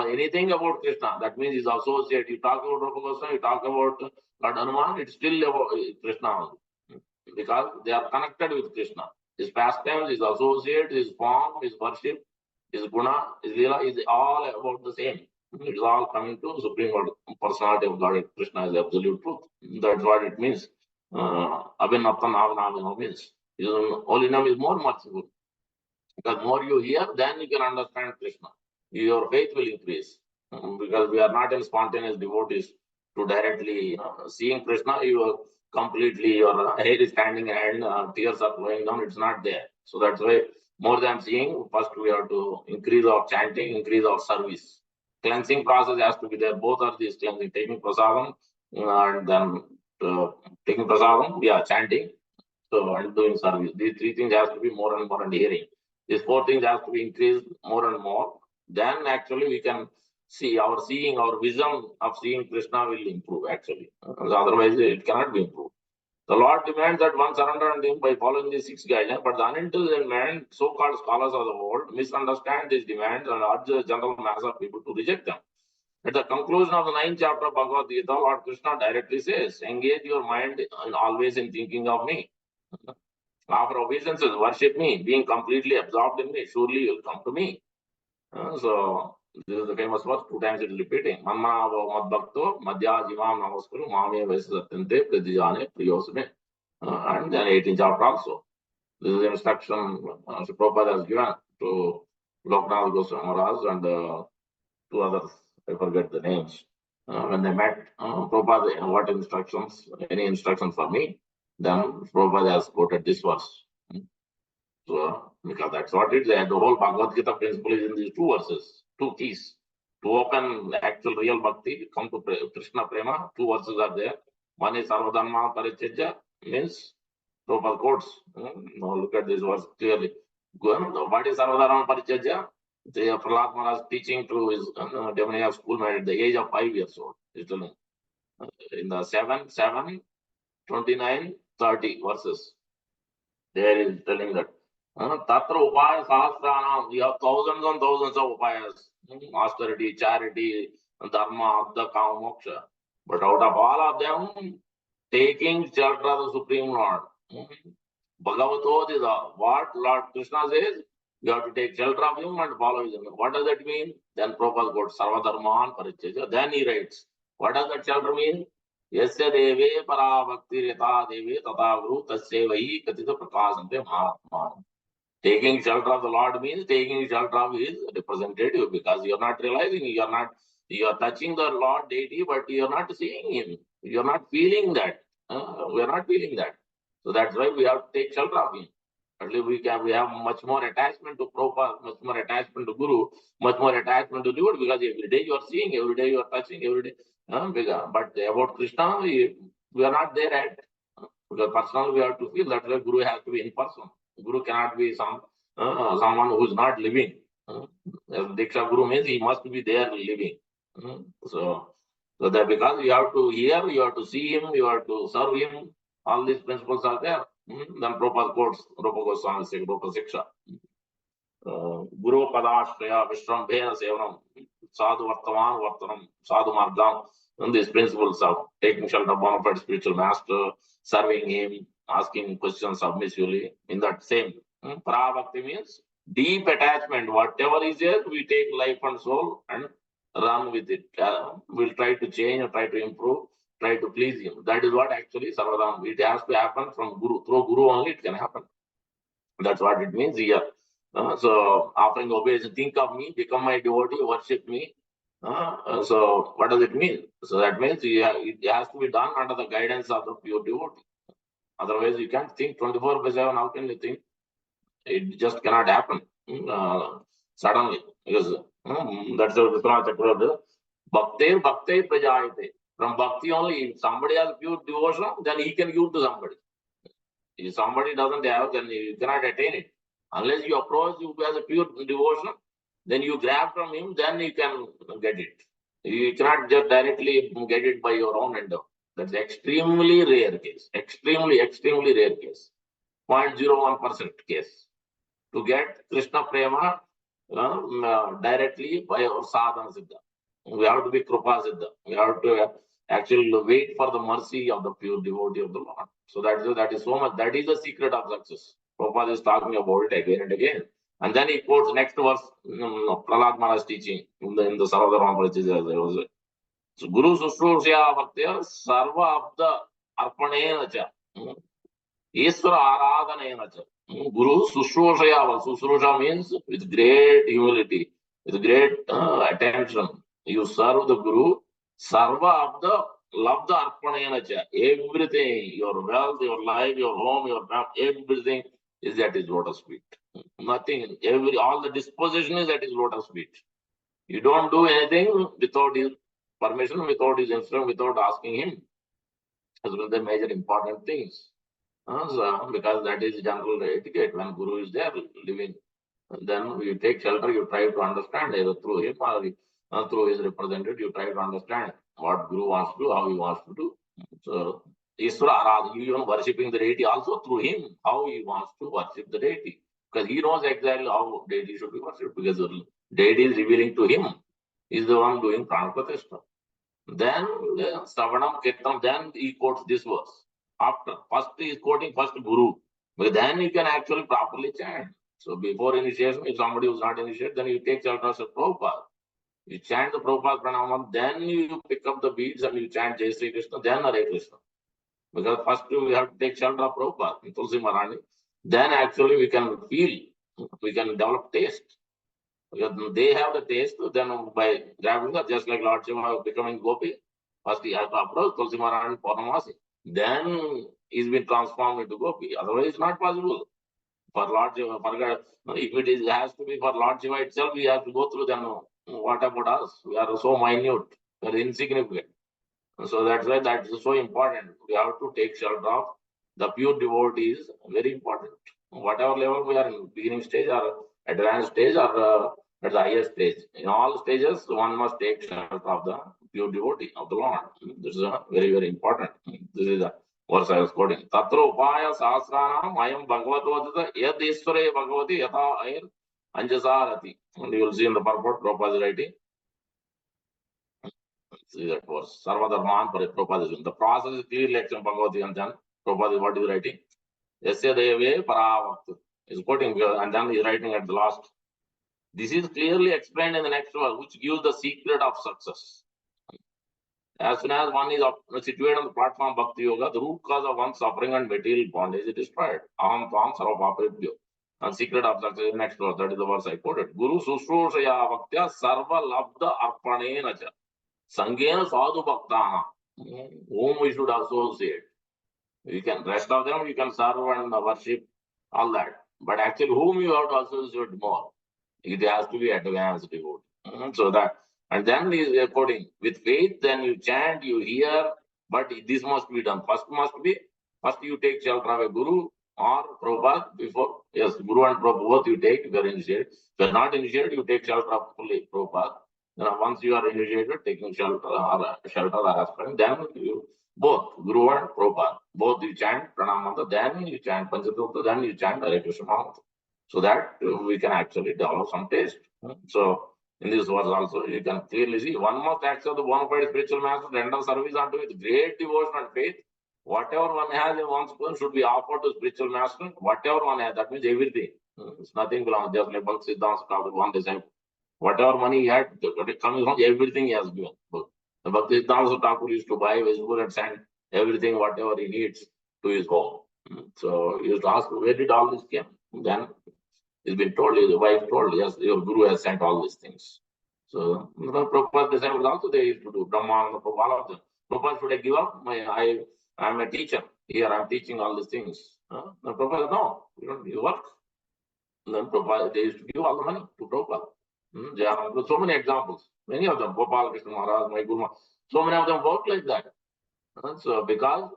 anything about Krishna, that means he's associated. You talk about Rupa Goswami, you talk about Lord Hanuman, it's still about Krishna, because they are connected with Krishna. His pastimes, his associate, his form, his worship, his guna, his lila is all about the same. It is all coming to Supreme Lord, personality of God. Krishna is the absolute truth. That's what it means. Abhinattam Navanavino means. His holy name is more merciful. Because more you hear, then you can understand Krishna. Your faith will increase. Because we are not in spontaneous devotees to directly seeing Krishna. You are completely, your head is standing and tears are flowing down. It's not there. So that's why more than seeing, first we have to increase our chanting, increase our service. Cleansing process has to be there. Both are these cleansing. Taking prasadam, and then taking prasadam, chanting, so and doing service. These three things has to be more and more, and hearing. These four things have to be increased more and more. Then actually we can see our vision of seeing Krishna will improve actually. Otherwise it cannot be improved. The Lord demands that one surrender unto him by following these six guidelines, but the unintelligent man, so-called scholars of the world, misunderstand these demands and urge the general mass of people to reject them. At the conclusion of the ninth chapter of Bhagavad Gita, Lord Krishna directly says, engage your mind always in thinking of me. Offer obeisances, worship me, being completely absorbed in me, surely you will come to me. So, this is the famous verse, two times it is repeating. Manmana mad bhakto, madhya jimam namaskuru, mame vaisatante pradijane priyosme. And then 18th chapter also. This is the instruction Prabhupada has given to Loknath Goswami Maharaj and two others. I forget the names. When they met, Prabhupada, what instructions, any instruction for me? Then Prabhupada has quoted this verse. So, because that's what it is. The whole Bhagavad Gita principle is in these two verses, two keys. To open the actual real bhakti, come to Krishna Prema, two verses are there. One is Sarvadharma Parityajya, means Prabhupada quotes. Now look at this verse clearly. What is Sarvadharma Parityajya? The Prahlad Maharaj teaching to his Devaniya schoolmate at the age of 5 years old. He's telling in the 7, 29, 30 verses. There is telling that. Tatra upaya sahasranam. You have thousands and thousands of upayas. Austerity, charity, dharma, artha, kama, moksha. But out of all of them, taking shelter of the Supreme Lord. Bhagavatodida. What Lord Krishna says, you have to take shelter of him and follow him. What does that mean? Then Prabhupada quotes Sarvadharman Parityajya. Then he writes, what does that shelter mean? Yasya deve para bhakti reta deve tata guru tasya vahi katita prakasante mahatma. Taking shelter of the Lord means taking shelter of his representative, because you're not realizing, you're touching the Lord deity, but you're not seeing him. You're not feeling that. We're not feeling that. So that's why we have to take shelter of him. At least we have much more attachment to Prabhupada, much more attachment to Guru, much more attachment to Lord, because every day you are seeing, every day you are touching, every day. But about Krishna, we are not there at. Because personally we have to feel that the Guru has to be in person. Guru cannot be someone who is not living. Diksha Guru means he must be there living. So that because you have to hear, you have to see him, you have to serve him, all these principles are there. Then Prabhupada quotes Rupa Goswami says, Rupa Siksha. Guru Padashraya Vishrambhena Sevanam Sadhu Vartaman Vartanam Sadhu Margam. And these principles of taking shelter of bona fide spiritual master, serving him, asking questions submissively, in that same. Parabhakti means deep attachment. Whatever is there, we take life and soul and run with it. We'll try to change or try to improve, try to please him. That is what actually Sarvadam. It has to happen from Guru. Through Guru only it can happen. That's what it means here. So offering obeisance, think of me, become my devotee, worship me. So what does it mean? So that means it has to be done under the guidance of the pure devotee. Otherwise, you can't think 24/7. How can you think? It just cannot happen suddenly. Because that's what Vishwanath Chakravarti. Bhakti prajayate. From bhakti only, if somebody has pure devotion, then he can give to somebody. If somebody doesn't have, then you cannot attain it. Unless you approach you as a pure devotion, then you grab from him, then you can get it. You cannot just directly get it by your own endeavor. That's extremely rare case. Extremely rare case. 0.01% case. To get Krishna Prema directly by our sadhana siddha. We have to be Krupa siddha. We have to actually wait for the mercy of the pure devotee of the Lord. So that is so much. That is the secret of success. Prabhupada is talking about it again and again. And then he quotes next verse, Prahlad Maharaj teaching in the Sarvadharma Parityajya. So Guru Sushrusya Bhaktya Sarva Abda Arpanena Cha. Iswara Aradhanena Cha. Guru Sushrusha. Sushrusha means with great humility, with great attention. You serve the Guru. Sarva of the love the Arpanenacha. Everything, your wealth, your life, your home, your family, everything is at his lotus feet. Nothing, all the disposition is at his lotus feet. You don't do anything without his permission, without his instruction, without asking him, as well the major important things. So, because that is general etiquette when Guru is there living. Then you take shelter, you try to understand either through him or through his representative, you try to understand what Guru wants to do, how he wants to do. So, Iswara Aradhana, you even worshipping the deity also through him, how he wants to worship the deity. Because he knows exactly how deity should be worshipped, because the deity is revealing to him. He is the one doing Pranapratishtha. Then Savanam Kirtanam, then he quotes this verse. After, first he is quoting first Guru. But then you can actually properly chant. So before initiation, if somebody was not initiated, then you take shelter of Prabhupada. You chant the Prabhupada Pranamam, then you pick up the beads and you chant Jai Sri Krishna, then Hare Krishna. Because first we have to take shelter of Prabhupada, Tulsi Maharani. Then actually we can feel, we can develop taste. Because they have the taste, then by grabbing that, just like Lord Shiva becoming Gopi, first he has to approach Tulsi Maharani Purnamasi. Then he's been transformed into Gopi. Otherwise, it's not possible. For Lord Shiva, if it is, has to be for Lord Shiva itself, we have to go through them. What about us? We are so minute, we are insignificant. So that's why that is so important. We have to take shelter of the pure devotees, very important. Whatever level we are in, beginning stage or advanced stage or at the highest stage. In all stages, one must take shelter of the pure devotee of the Lord. This is very, very important. This is the verse I was quoting. Tatra upaya sahasranam ayam bhagavato yad isware bhagavati yatha air anjasarati. And you will see in the purport, Prabhupada is writing. See that verse. Sarvadharman Prabhupada. The process is clearly explained Bhagavati and then Prabhupada is what is writing. Yasya deve paravaktu. Is quoting and then he's writing at the last. This is clearly explained in the next verse, which gives the secret of success. As soon as one is situated on the platform of Bhakti Yoga, the root cause of one's suffering and material bondage is destroyed. Aham tvam sarvapapebhyo. And secret of success, next verse, that is the verse I quoted. Guru susrushaya bhaktya sarva labda arpanena cha. Sangena sadhu bhaktana, whom we should associate. You can, rest of them, you can serve and worship, all that. But actually, whom you have to associate more? It has to be advanced devotee. So that, and then is quoting with faith, then you chant, you hear, but this must be done. First you take shelter of a Guru or Prabhupada before. Yes, Guru and Prabhupada, both you take if you are initiated. If you are not initiated, you take shelter of fully Prabhupada. Once you are initiated, taking shelter or aspiring, then you both Guru and Prabhupada, both you chant Pranamanta, then you chant Panchatrupta, then you chant Hare Krishna Mantra. So that we can actually develop some taste. So in this verse also, you can clearly see one must accept the bona fide spiritual master, render service unto with great devotion and faith. Whatever one has in one's person should be offered to spiritual master. Whatever one has, that means everything. It's nothing belongs. Just like Bhakti Siddhanta Thakur, one disciple. Whatever money he had, coming from everything he has given. The Bhakti Siddhanta Thakur used to buy vegetable and send everything, whatever he needs, to his home. So he used to ask, where did all this come? Then he's been told, his wife told, yes, your Guru has sent all these things. So the Prabhupada disciples also, they used to do Brahma, all of them. Prabhupada, should I give up? I'm a teacher. Here I'm teaching all these things. The Prabhupada, no, you work. And then Prabhupada, they used to give all the money to Prabhupada. There are so many examples. Many of them, Gopal Krishna Maharaj, my Guru, so many of them work like that. So because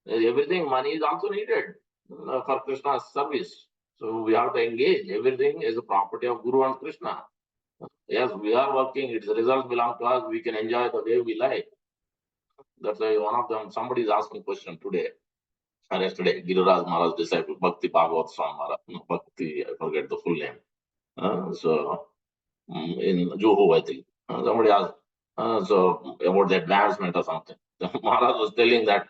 everything, money is also needed for Krishna's service. So we have to engage. Everything is a property of Guru and Krishna. Yes, we are working. Its results belong to us. We can enjoy the way we like. That's why one of them, somebody is asking question today or yesterday. Giriraj Maharaj disciple, Bhakti Bhagavad Swami Maharaj. Bhakti, I forget the full name. So in Juhu, I think. Somebody asked so about the advancement or something. Maharaj was telling that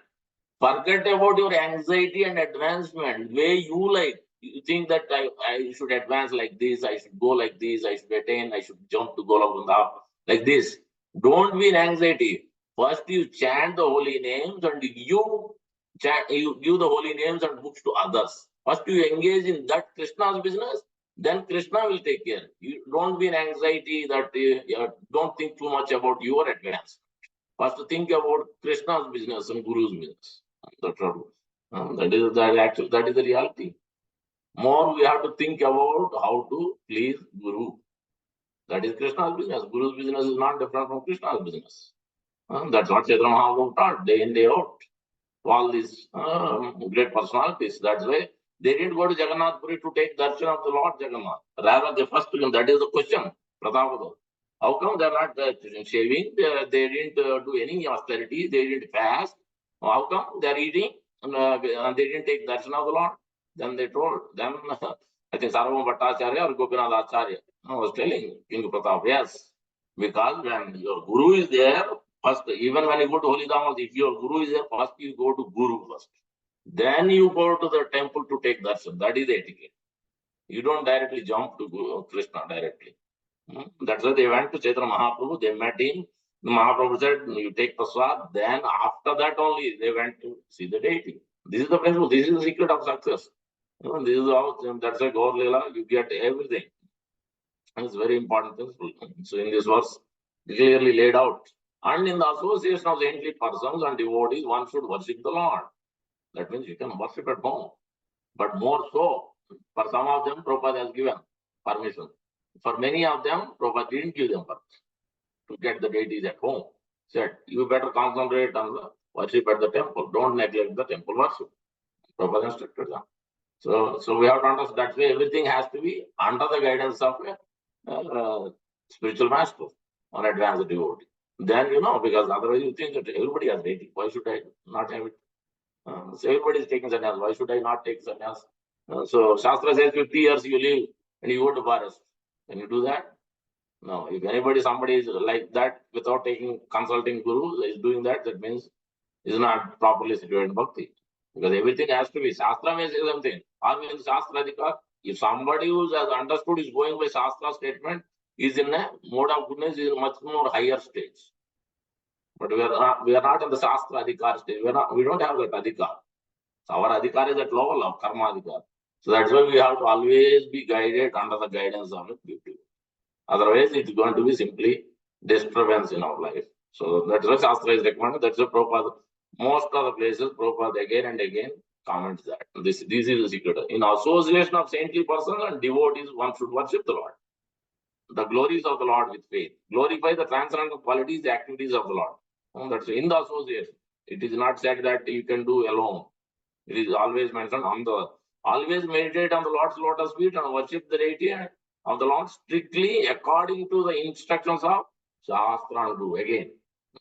forget about your anxiety and advancement, way you like. You think that I should advance like this, I should go like this, I should attain, I should jump to Golokunda, like this. Don't be in anxiety. First, you chant the holy names and you give the holy names and books to others. First, you engage in that Krishna's business, then Krishna will take care. You don't be in anxiety that don't think too much about your advance. First, think about Krishna's business and Guru's business. That is the reality. More we have to think about how to please Guru. That is Krishna's business. Guru's business is not different from Krishna's business. That's what Chaitanya Mahaprabhu taught day in, day out. All these great personalities. That's why they didn't go to Jagannath Puri to take darshan of the Lord Jagannath. Rather, they first took him. That is the question. Pratapado. How come they're not shaving? They didn't do any austerity. They didn't fast. How come they're eating and they didn't take darshan of the Lord? Then they told. Then I think Sarvabhauma Bhattacharya or Gopinath Acharya was telling King Pratap, yes, because when your guru is there, first, even when you go to Holy Dhamas, if your guru is there, first you go to guru first. Then you go to the temple to take darshan. That is the etiquette. You don't directly jump to Guru, Krishna directly. That's why they went to Chaitanya Mahaprabhu. They met him. The Mahaprabhu said, you take prasad. Then after that only they went to see the deity. This is the principle. This is the secret of success. This is how, that's why Gaur Leela, you get everything. It's very important principle. So in this verse, clearly laid out. And in the association of saintly persons and devotees, one should worship the Lord. That means you can worship at home. But more so, for some of them, Prabhupada has given permission. For many of them, Prabhupada didn't give them permission to get the deities at home. Said, you better concentrate on the worship at the temple. Don't neglect the temple worship. Prabhupada instructed them. So we have to understand that way everything has to be under the guidance of a spiritual master or advanced devotee. Then, because otherwise you think that everybody has deity. Why should I not have it? So everybody is taking sannyas. Why should I not take sannyas? So Shastra says 50 years you live and you go to forest. Can you do that? No. If somebody is like that without consulting guru, is doing that, that means is not properly situated in bhakti. Because everything has to be. Shastra may say something. Or means Shastra Adhikar. If somebody who has understood is going by Shastra statement, is in a mode of goodness, is in a much more higher stage. But we are not in the Shastra Adhikar stage. We don't have that Adhikar. So our Adhikar is at level of Karma Adhikar. So that's why we have to always be guided under the guidance of the beauty. Otherwise, it's going to be simply disturbance in our life. So that's why Shastra is recommended. That's why Prabhupada, most of the places, Prabhupada again and again comments that. This is the secret. In association of saintly persons and devotees, one should worship the Lord. The glories of the Lord with faith. Glorify the transcendental qualities, the activities of the Lord. That's in the association. It is not said that you can do alone. It is always mentioned always meditate on the Lord's lotus feet and worship the deity of the Lord strictly according to the instructions of Shastra and Guru. Again,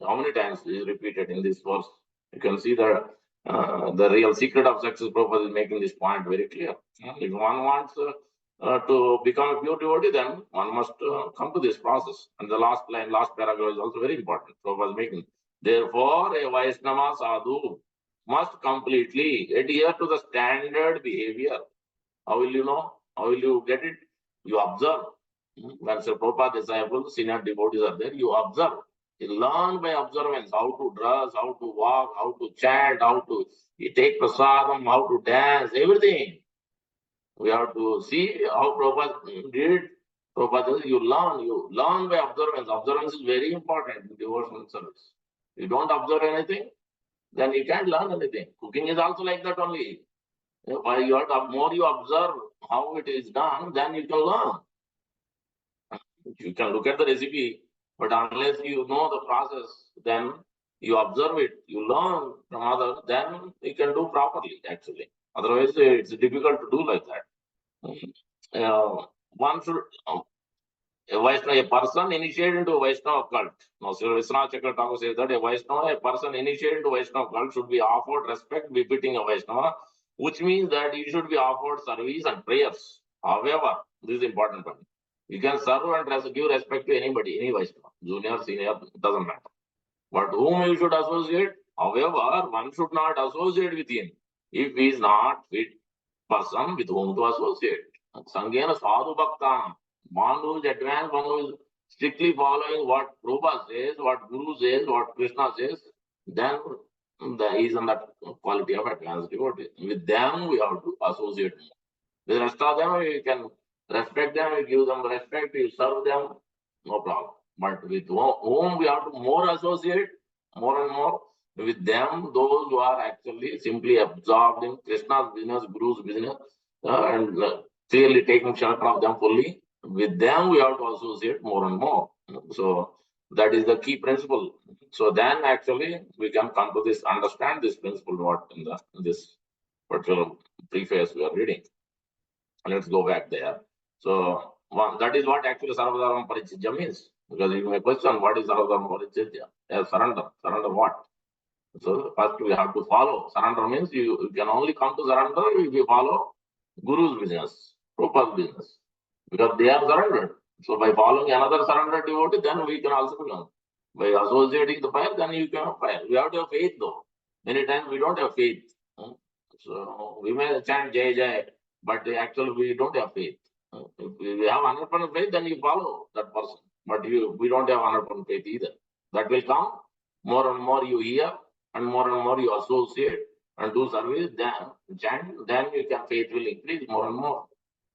how many times is repeated in this verse? You can see the real secret of success. Prabhupada is making this point very clear. If one wants to become a pure devotee, then one must come to this process. And the last line, last paragraph is also very important. Prabhupada is making. Therefore, a Vaishnava sadhu must completely adhere to the standard behavior. How will you know? How will you get it? You observe. When Sri Prabhupada disciples, senior devotees are there, you observe. You learn by observance how to dress, how to walk, how to chant, how to take prasadam, how to dance, everything. We have to see how Prabhupada did. Prabhupada, you learn by observance. Observance is very important in devotional service. You don't observe anything, then you can't learn anything. Cooking is also like that only. More you observe how it is done, then you can learn. You can look at the recipe, but unless you know the process, then you observe it, you learn from others, then you can do properly, actually. Otherwise, it's difficult to do like that. One should, a person initiated into a Vaishnava cult. Now, Sri Vishwanath Chakravarti Thakur says that a person initiated into a Vaishnava cult should be offered respect befitting a Vaishnava, which means that you should be offered service and prayers. However, this is important point. You can serve and give respect to anybody, any Vaishnava, junior, senior, doesn't matter. But whom you should associate? However, one should not associate with him if he is not fit person with whom to associate. Sanghena sadhu bhaktanam. One who is advanced, one who is strictly following what Prabhupada says, what Guru says, what Krishna says, then he is on that quality of advanced devotee. With them, we have to associate more. With the rest of them, we can respect them, we give them respect, we serve them, no problem. But with whom we have to more associate, more and more, with them, those who are actually simply absorbed in Krishna's business, Guru's business, and clearly taking shelter of them fully, with them we have to associate more and more. So That is the key principle. So then actually we can come to this, understand this principle what in this particular preface we are reading. Let's go back there. So that is what actually Sarvadharma Parichitya means. Because you may question what is Sarvadharma Parichitya? Surrender. Surrender what? So first we have to follow. Surrender means you can only come to surrender if you follow Guru's business, Prabhupada's business. Because they are surrendered. So by following another surrendered devotee, then we can also become. By associating the fire, then you can have fire. We have to have faith though. Many times we don't have faith. So we may chant Jai Jai, but actually we don't have faith. If we have 100% faith, then you follow that person. But we don't have 100% faith either. That will come. More and more you hear, and more you associate and do service, then chant, then you can faith will increase more and more.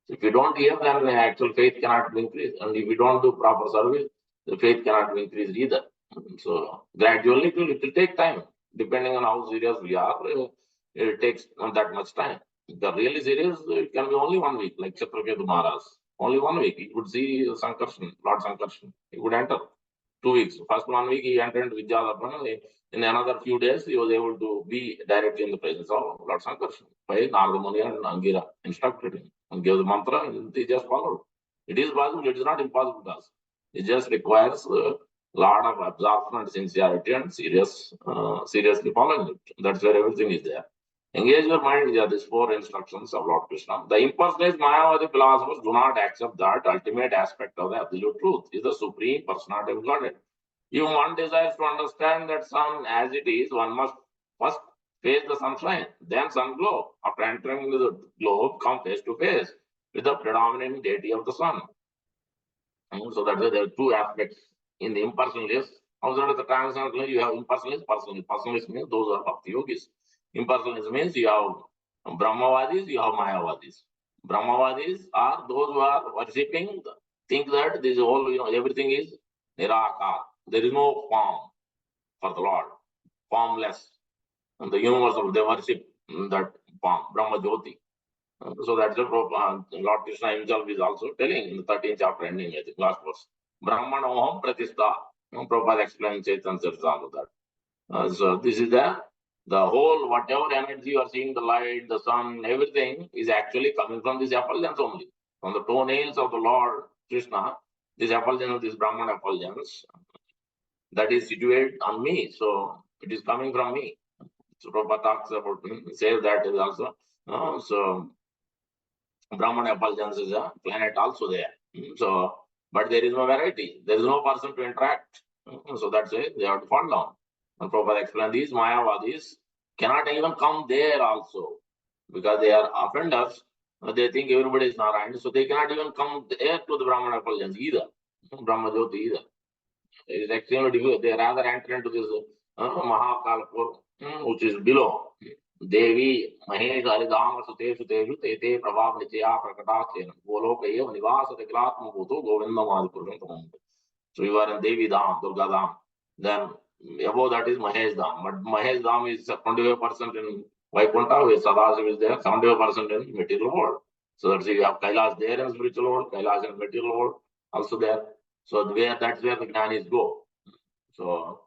So if you don't hear, then the actual faith cannot be increased. And if you don't do proper service, the faith cannot be increased either. So gradually it will take time, depending on how serious we are. It takes not that much time. If they're really serious, it can be only 1 week, like Chakraketu Maharaj. Only 1 week. He would see Sankarshan, Lord Sankarshan. He would enter. 2 weeks. First 1 week he entered Vidyadharma. In another few days, he was able to be directly in the presence of Lord Sankarshan. By Narada Muni and Angira instructed him and gave the mantra, and he just followed. It is possible, it is not impossible task. It just requires a lot of absorption and sincerity and seriously following it. That's where everything is there. Engage your mind. There are these 4 instructions of Lord Krishna. The impersonalized Mayavadi philosophers do not accept that ultimate aspect of the absolute truth is the supreme personality of Godhead. If one desires to understand that sun as it is, one must first face the sunshine, then sun glow. After entering the globe, come face to face with the predominant deity of the sun. So that's why there are 2 aspects in the impersonalist. Outside of the transcendental, you have impersonalist, personalist. Personalist means those are bhakti yogis. Impersonalist means you have Brahmavadis, you have Mayavadis. Brahmavadis are those who are worshipping, think that this whole, everything is nirakar. There is no form for the Lord, formless. And the universal, they worship that form, Brahma Jyoti. So that's the Lord Krishna himself is also telling in the 13th chapter ending, I think, last verse. Brahman Oham Pratistha. Prabhupada explains Chaitanya Charitamrita. So this is the whole, whatever energy you are seeing, the light, the sun, everything is actually coming from this effulgence only. From the toenails of the Lord Krishna, this effulgence, this Brahman effulgence, that is situated on me. So it is coming from me. So Prabhupada talks about, says that is also. So Brahman effulgence is a planet also there. So, but there is no variety. There is no person to interact. So that's why they have to fall down. And Prabhupada explained these Mayavadis cannot even come there also because they are offenders. They think everybody is Narayan. So they cannot even come there to the Brahman effulgence either. Brahma Jyoti either. It is extremely difficult. They rather enter into this Mahakalapur, which is below. Devi Mahesh Haridama Sute Suteju Tete Prabhav Nichaya Prakatachen Goloka Eva Nivasa Teklatma Bhuto Govinda Madhupurushantam. So you are in Devi Dham, Durga Dham. Then above that is Mahesh Dham. But Mahesh Dham is 25% in Vaikuntha, where Sadasiva is there, 75% in material world. So that's you have Kailash there in spiritual world, Kailash in material world also there. So that's where the Jnanis go. So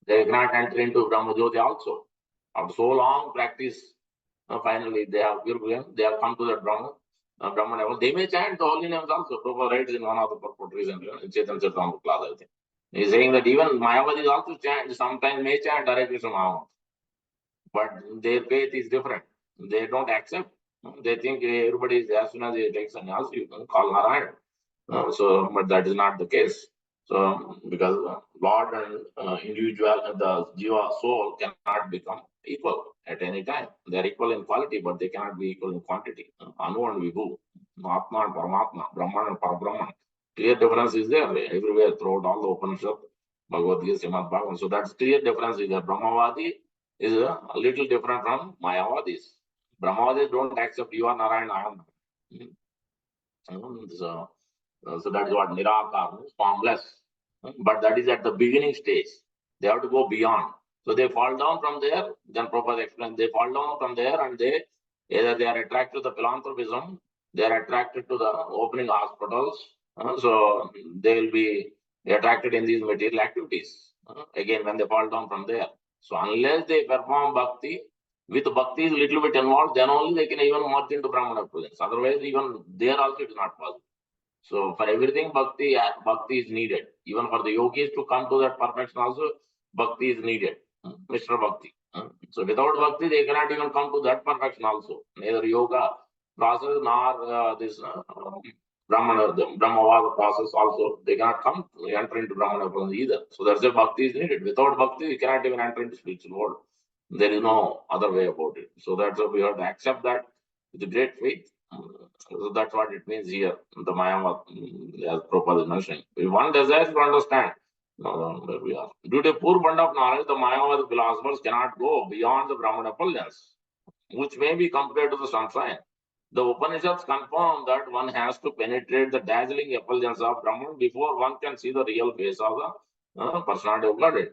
they cannot enter into Brahma Jyoti also. After so long practice, finally they have come to that Brahman level. They may chant the holy names also. Prabhupada writes in one of the purports in Chaitanya Charitamrita class, I think. He's saying that even Mayavadis also chant, sometimes may chant Hare Krishna Mahamudra. But their faith is different. They don't accept. They think everybody is, as soon as they take sannyas, you can call Narayan. But that is not the case. So, because Lord and individual, the Jiva soul cannot become equal at any time. They are equal in quality, but they cannot be equal in quantity. Anu and Vibhu, Atma and Paramatma, Brahman and Parabrahman. Clear difference is there everywhere throughout all the Upanishad, Bhagavad Gita, Srimad Bhagavatam. So that's clear difference is there. Brahmavadi is a little different from Mayavadis. Brahmavadis don't accept you are Narayan, I am. So that is what Nirakar means, formless. But that is at the beginning stage. They have to go beyond. So they fall down from there. Then Prabhupada explained, they fall down from there and either they are attracted to the philanthropism, they are attracted to the opening hospitals. So they will be attracted in these material activities. Again, when they fall down from there. So unless they perform bhakti, with bhakti is little bit involved, then only they can even merge into Brahmana presence. Otherwise, even there also it is not possible. So for everything, bhakti is needed. Even for the yogis to come to that perfection also, bhakti is needed. Mr. Bhakti. So without bhakti, they cannot even come to that perfection also. Neither yoga process nor this Brahmana, the Brahmavada process also, they cannot come to enter into Brahmana either. So that's why bhakti is needed. Without bhakti, you cannot even enter into spiritual world. There is no other way about it. So that's why we have to accept that with great faith. So that's what it means here. The Mayavad, as Prabhupada is mentioning. If one desires to understand, where we are. Due to poor fund of knowledge, the Mayavad philosophers cannot go beyond the Brahmana effulgence, which may be compared to the sunshine. The Upanishads confirm that one has to penetrate the dazzling effulgence of Brahman before one can see the real face of the personality of Godhead.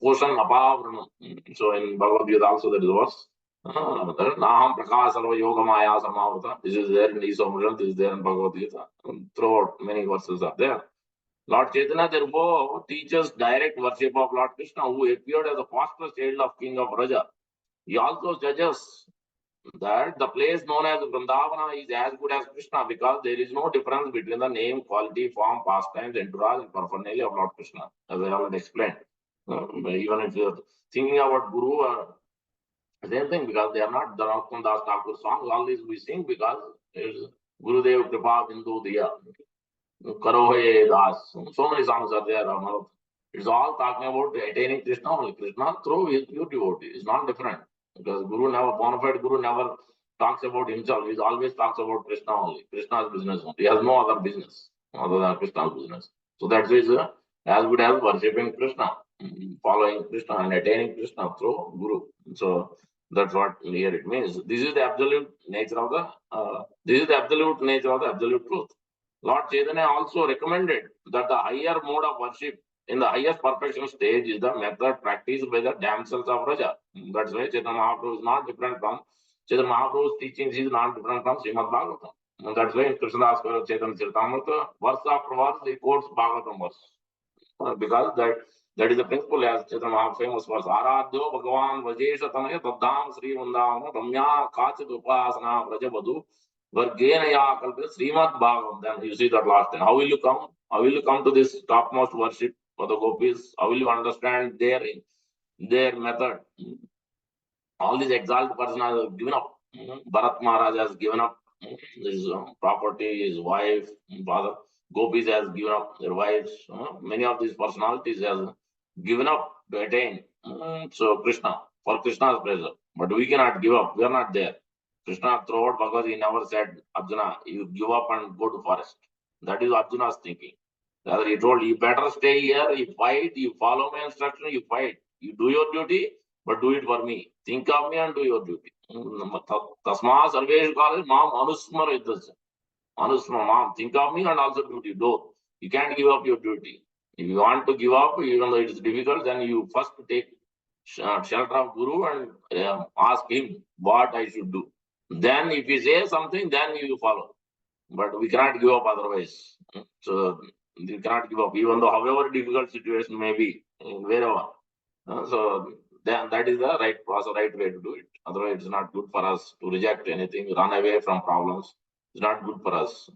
Poshan Apavranam. So in Bhagavad Gita also there is a verse. Naham Prakash Sarva Yoga Maya Samavata. This is there in Isomritam, this is there in Bhagavad Gita. Throughout many verses are there. Lord Chaitanya therefore teaches direct worship of Lord Krishna, who appeared as the foster child of King of Raja. He also judges that the place known as Vrindavana is as good as Krishna because there is no difference between the name, quality, form, pastimes, entourage, and paraphernalia of Lord Krishna, as I already explained. Even if you're thinking about Guru, same thing because they are not the Raghunath Das Thakur songs. All these we sing because it's Gurudev Kripa Bindu Diya, Karohe Das. So many songs are there. It's all talking about attaining Krishna only. Krishna through his pure devotee. It's not different because Guru never, bona fide Guru never talks about himself. He always talks about Krishna only. Krishna's business only. He has no other business other than Krishna's business. So that's why it's as good as worshipping Krishna, following Krishna and attaining Krishna through Guru. So that's what here it means. This is the absolute nature of the absolute truth. Lord Chaitanya also recommended that the higher mode of worship in the highest perfection stage is the method practiced by the damsels of Raja. That's why Chaitanya Mahaprabhu is not different from Chaitanya Mahaprabhu's teachings is not different from Srimad Bhagavatam. And that's why in Krishnadas Chaitanya Charitamrita, verse after verse, he quotes Bhagavatam verse. Because that is the principle as Chaitanya Mahaprabhu famous verse. Aradhyo Bhagavan Vajesha Tanaya Tadham Sri Vrindavan Ramya Kachit Upasana Vrajavadu Vargenaya Kalpa Srimad Bhagavatam. Then you see that last line. How will you come? How will you come to this topmost worship for the gopis? How will you understand their method? All these exalted personages have given up. Bharat Maharaj has given up his property, his wife, father. Gopis has given up their wives. Many of these personalities has given up to attain. So Krishna, for Krishna's pleasure. But we cannot give up. We are not there. Krishna throughout Bhagavad he never said, Arjuna, you give up and go to forest. That is Arjuna's thinking. Rather, he told, you better stay here, you fight, you follow my instruction, you fight. You do your duty, but do it for me. Think of me and do your duty. Tasma Sarvesh Kale, Mam Anusmar Idhas. Anusmar, Mam, think of me and also duty. Do. You can't give up your duty. If you want to give up, even though it is difficult, then you first take shelter of Guru and ask him what I should do. Then, if he says something, then you follow. But we cannot give up otherwise. So, you cannot give up, even though however difficult situation may be, wherever. So then that is the right process, right way to do it. Otherwise, it's not good for us to reject anything, run away from problems. It's not good for us.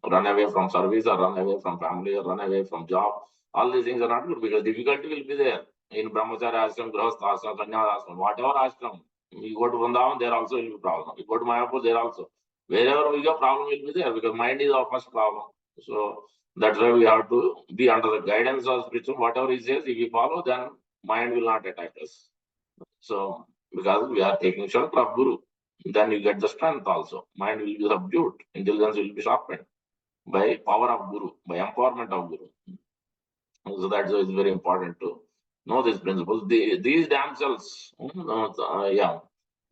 Run away from service or run away from family or run away from job. All these things are not good because difficulty will be there. In Brahmacharya ashram, Grahastha ashram, Sanyasa ashram, whatever ashram, you go to Vrindavan, there also will be problem. You go to Mayapur, there also. Wherever we go, problem will be there because mind is our first problem. So that's why we have to be under the guidance of spiritual. Whatever he says, if we follow, then mind will not attack us. So, because we are taking shelter of Guru, then you get the strength also. Mind will be subdued, intelligence will be sharpened by power of Guru, by empowerment of Guru. So that's why it's very important to know these principles. These damsels, Aradhya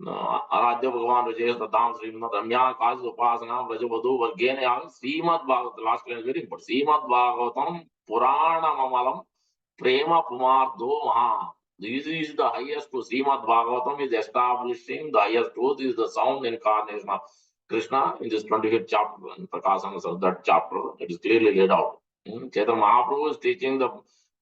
Bhagavan Rajesh Tatam Srimad Ramya Kaj Upasana Vrajavadu Vargena Srimad Bhagavatam. The last line is very important. Srimad Bhagavatam Purana Mamalam Prema Pumardo Maha. This is the highest truth. Srimad Bhagavatam is establishing the highest truth. This is the sound incarnation of Krishna in this 25th chapter, in Prakasana, that chapter, it is clearly laid out. Chaitanya Mahaprabhu is teaching the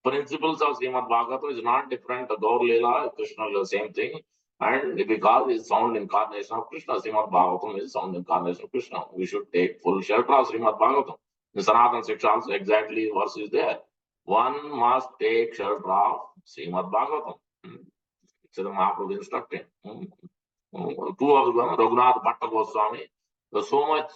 principles of Srimad Bhagavatam is not different. The Gaur Leela, Krishna Leela, same thing. And because it's sound incarnation of Krishna, Srimad Bhagavatam is sound incarnation of Krishna. We should take full shelter of Srimad Bhagavatam. In Sanatana Siksha also exactly verse is there. One must take shelter of Srimad Bhagavatam. Chaitanya Mahaprabhu instructing. Two of them, Raghunath Bhatta Goswami, was so much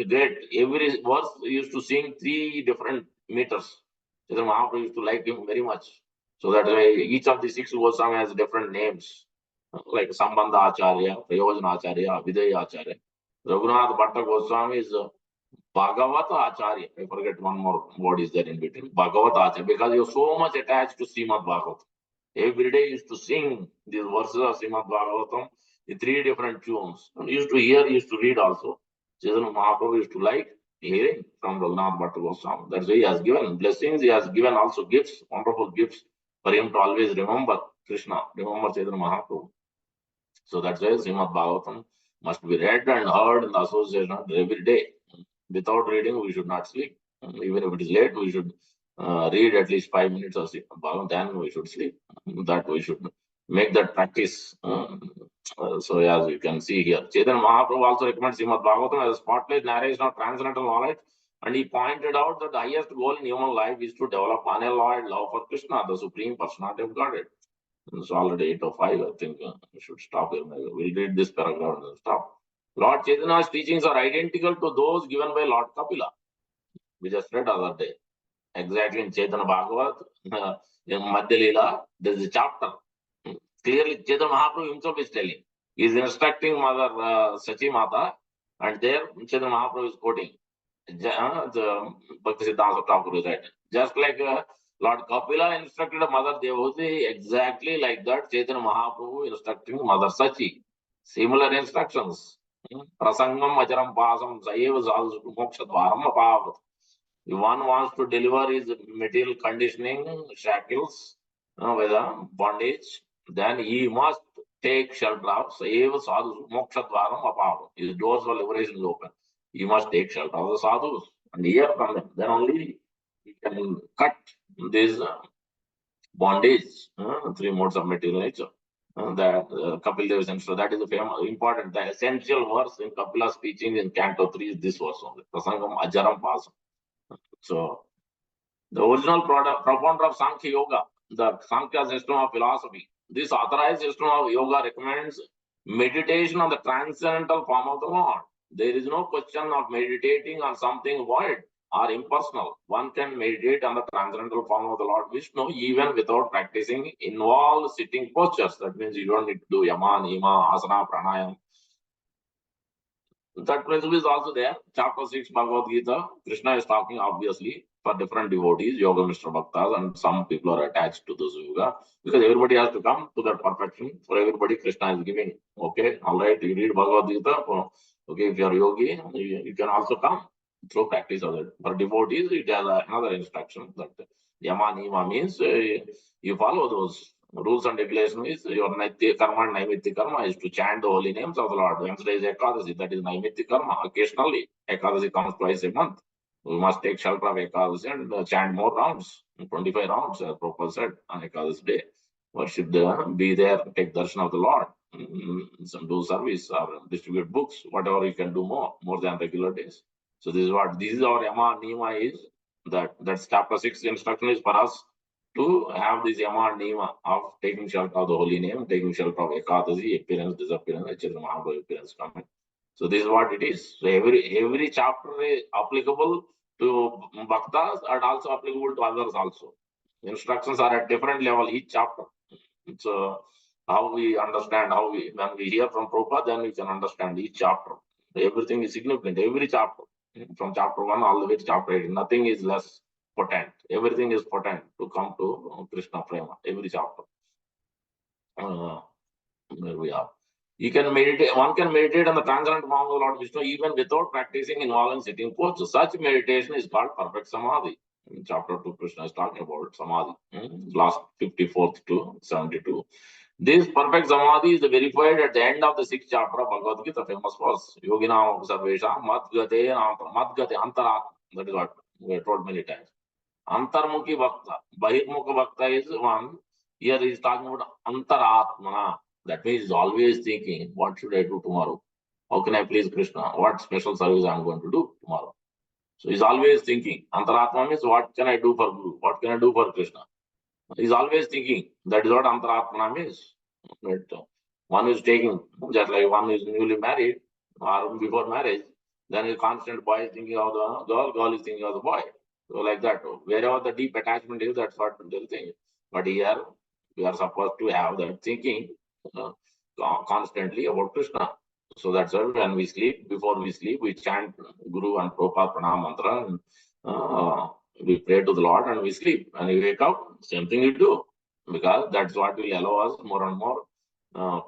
great. Every verse used to sing 3 different meters. Chaitanya Mahaprabhu used to like him very much. So that way, each of the 6 Goswami has different names, like Sambandha Acharya, Prayojana Acharya, Vidya Acharya. Raghunath Bhatta Goswami is Bhagavata Acharya. I forget one more word is there in between. Bhagavata Acharya, because he was so much attached to Srimad Bhagavatam. Every day he used to sing these verses of Srimad Bhagavatam in 3 different tunes. And he used to hear, he used to read also. Chaitanya Mahaprabhu used to like hearing from Raghunath Bhatta Goswami. That's why he has given blessings, he has given also gifts, wonderful gifts for him to always remember Krishna, remember Chaitanya Mahaprabhu. So that's why Srimad Bhagavatam must be read and heard in the association every day. Without reading, we should not sleep. Even if it is late, we should read at least 5 minutes of Srimad Bhagavatam, then we should sleep. That we should make that practice. So as you can see here, Chaitanya Mahaprabhu also recommends Srimad Bhagavatam as a spotless narration of transcendental knowledge. And he pointed out that the highest goal in human life is to develop unalloyed love for Krishna, the Supreme Personality of Godhead. It's already 8:05. I think we should stop here. We'll read this paragraph and stop. Lord Chaitanya's teachings are identical to those given by Lord Kapila. We just read other day. Exactly in Chaitanya Bhagavat, in Madhya Leela, there is a chapter. Clearly, Chaitanya Mahaprabhu himself is telling. He is instructing Mother Sachi Mata, and there Chaitanya Mahaprabhu is quoting. The Bhakti Siddhanta Thakur is right. Just like Lord Kapila instructed Mother Devahuti, exactly like that, Chaitanya Mahaprabhu instructing Mother Sachi. Similar instructions. Prasangam acharam pasam saeva sadhu moksha dvaram apavat. If one wants to deliver his material conditioning, shackles, with a bondage, then he must take shelter of saeva sadhu moksha dvaram apavat. His doors for liberation is open. He must take shelter of the sadhus and hear from them. Then only he can cut this bondage, 3 modes of material nature. That Kapil Dev is, so that is the famous, important, the essential verse in Kapila's teaching in Canto 3 is this verse only. Prasangam ajaram pasam. So the original propounder of Sankhya Yoga, the Sankhya system of philosophy, this authorized system of yoga recommends meditation on the transcendental form of the Lord. There is no question of meditating on something void or impersonal. One can meditate on the transcendental form of the Lord Vishnu even without practicing involved sitting postures. That means you don't need to do yama, nima, asana, pranayam. That principle is also there. Chapter 6 Bhagavad Gita, Krishna is talking obviously for different devotees, Yoga Mr. Bhaktas, and some people are attached to this yoga because everybody has to come to that perfection. For everybody, Krishna is giving. Okay, all right, you read Bhagavad Gita. Okay, if you are yogi, you can also come through practice of it. For devotees, it has another instruction that Yama Nima means you follow those rules and regulations. Is your Naitya Karma and Naimitya Karma is to chant the holy names of the Lord. Wednesday is Ekadasi, that is Naimitya Karma. Occasionally, Ekadasi comes twice a month. We must take shelter of Ekadasi and chant more rounds, 25 rounds, as Prabhupada said, on Ekadasi day. Worship be there, take darshan of the Lord, some do service or distribute books, whatever you can do more than regular days. So this is our Yama Nima is, that's chapter 6 instruction is for us to have this Yama and Nima of taking shelter of the holy name, taking shelter of Ekadasi, appearance, disappearance, Chaitanya Mahaprabhu appearance coming. So this is what it is. So every chapter is applicable to bhaktas and also applicable to others also. Instructions are at different level each chapter. So how we understand, when we hear from Prabhupada, then we can understand each chapter. Everything is significant. Every chapter, from chapter 1 all the way to chapter 8, nothing is less potent. Everything is potent to come to Krishna Prema. Every chapter. There we are. You can meditate. One can meditate on the transcendental form of the Lord Vishnu even without practicing involving sitting posture. Such meditation is called perfect samadhi. In chapter 2, Krishna is talking about samadhi. Last 54th to 72. This perfect samadhi is verified at the end of the 6th chapter of Bhagavad Gita, famous verse. Yoginam observation, madgate antaratma. That is what We have told many times. Antarmukhi Bhakta, Bahirmukha Bhakta is one. Here he is talking about Antaratmana. That means he's always thinking, what should I do tomorrow? How can I please Krishna? What special service I'm going to do tomorrow? So he's always thinking. Antaratma means what can I do for Guru? What can I do for Krishna? He's always thinking. That is what Antaratmana means. That one is taking, just like one is newly married or before marriage, then a constant boy is thinking of the girl, girl is thinking of the boy. So like that, wherever the deep attachment is, that's what they'll think. But here, we are supposed to have that thinking uh, constantly about Krishna. So that's why when we sleep, before we sleep, we chant Guru and Prabhupada Pranam Mantra, and we pray to the Lord and we sleep. And we wake up, same thing we do. Because that's what will allow us more and more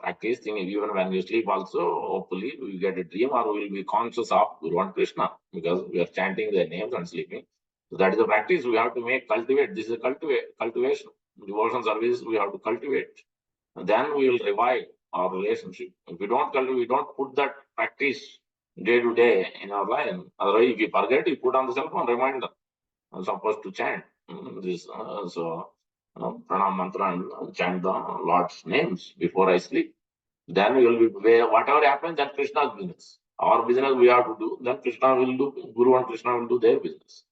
practice thing. Even when we sleep also, hopefully we get a dream or we will be conscious of Guru and Krishna because we are chanting their names and sleeping. So that is the practice we have to cultivate. This is a cultivation. Devotion service we have to cultivate. And then we will revive our relationship. If we don't cultivate, we don't put that practice day to day in our life. Otherwise, if you forget, you put on the cell phone reminder. I'm supposed to chant this. Pranam mantra and chant the Lord's names before I sleep. Then we will be whatever happens, then Krishna's business. Our business we have to do, then Krishna will do, Guru and Krishna will do their business.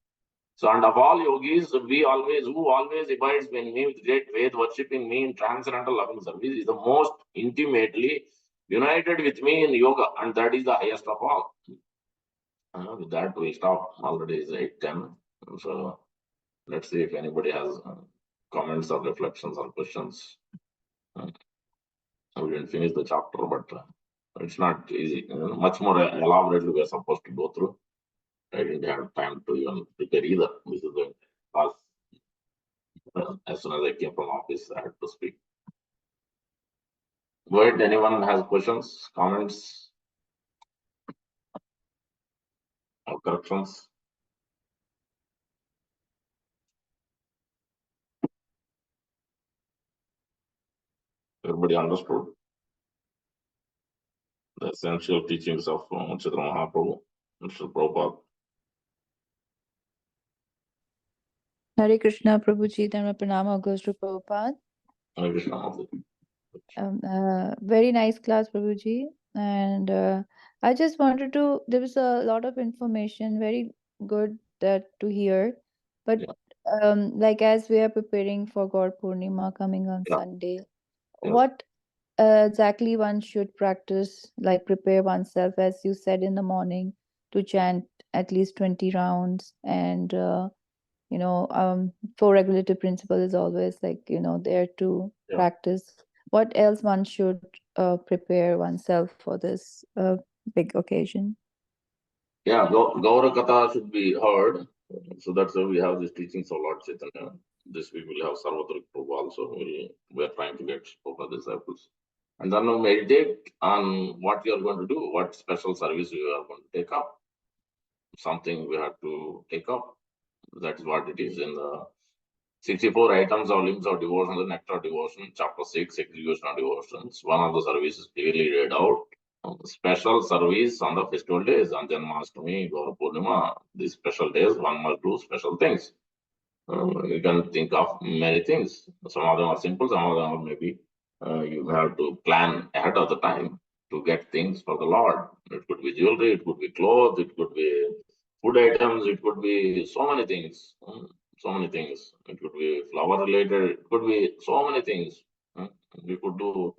So, and of all yogis, who always abides when me with great faith, worshipping me in transcendental loving service, is the most intimately united with me in yoga, and that is the highest of all. With that, we stop. Already is 8:10. So, let's see if anybody has comments or reflections or questions. We didn't finish the chapter, but it's not easy. Much more elaborately we are supposed to go through. I didn't have time to even prepare either. This is the class. As soon as I came from office, I had to speak. Go ahead. Anyone has questions, comments, or corrections? Everybody understood the essential teachings of Chaitanya Mahaprabhu, Mr. Prabhupada. Hare Krishna, Prabhuji, Dharma Pranama goes to Prabhupada. Hare Krishna. Very nice class, Prabhuji. And I just wanted to, there was a lot of information, very good that to hear. But like as we are preparing for God Purnima coming on Sunday, what exactly one should practice, like prepare oneself, as you said in the morning, to chant at least 20 rounds and four regulative principle is always like there to practice. What else one should prepare oneself for this big occasion? Gaura Katha should be heard. So that's why we have these teachings of Lord Chaitanya. This week we'll have Sarvatrik Prabhu also. We are trying to get Prabhupada disciples. And then we meditate on what you are going to do, what special service you are going to take up. Something we have to take up. That's what it is in the 64 items of limbs of devotion, the nectar of devotion, chapter 6, execution of devotions. One of the services clearly read out. Special service on the festival days, on Janmashtami, Gaura Purnima, these special days, one must do special things. You can think of many things. Some of them are simple, some of them are maybe you have to plan ahead of the time to get things for the Lord. It could be jewelry, it could be clothes, it could be food items, it could be so many things. So many things. It could be flower related, it could be so many things. We could do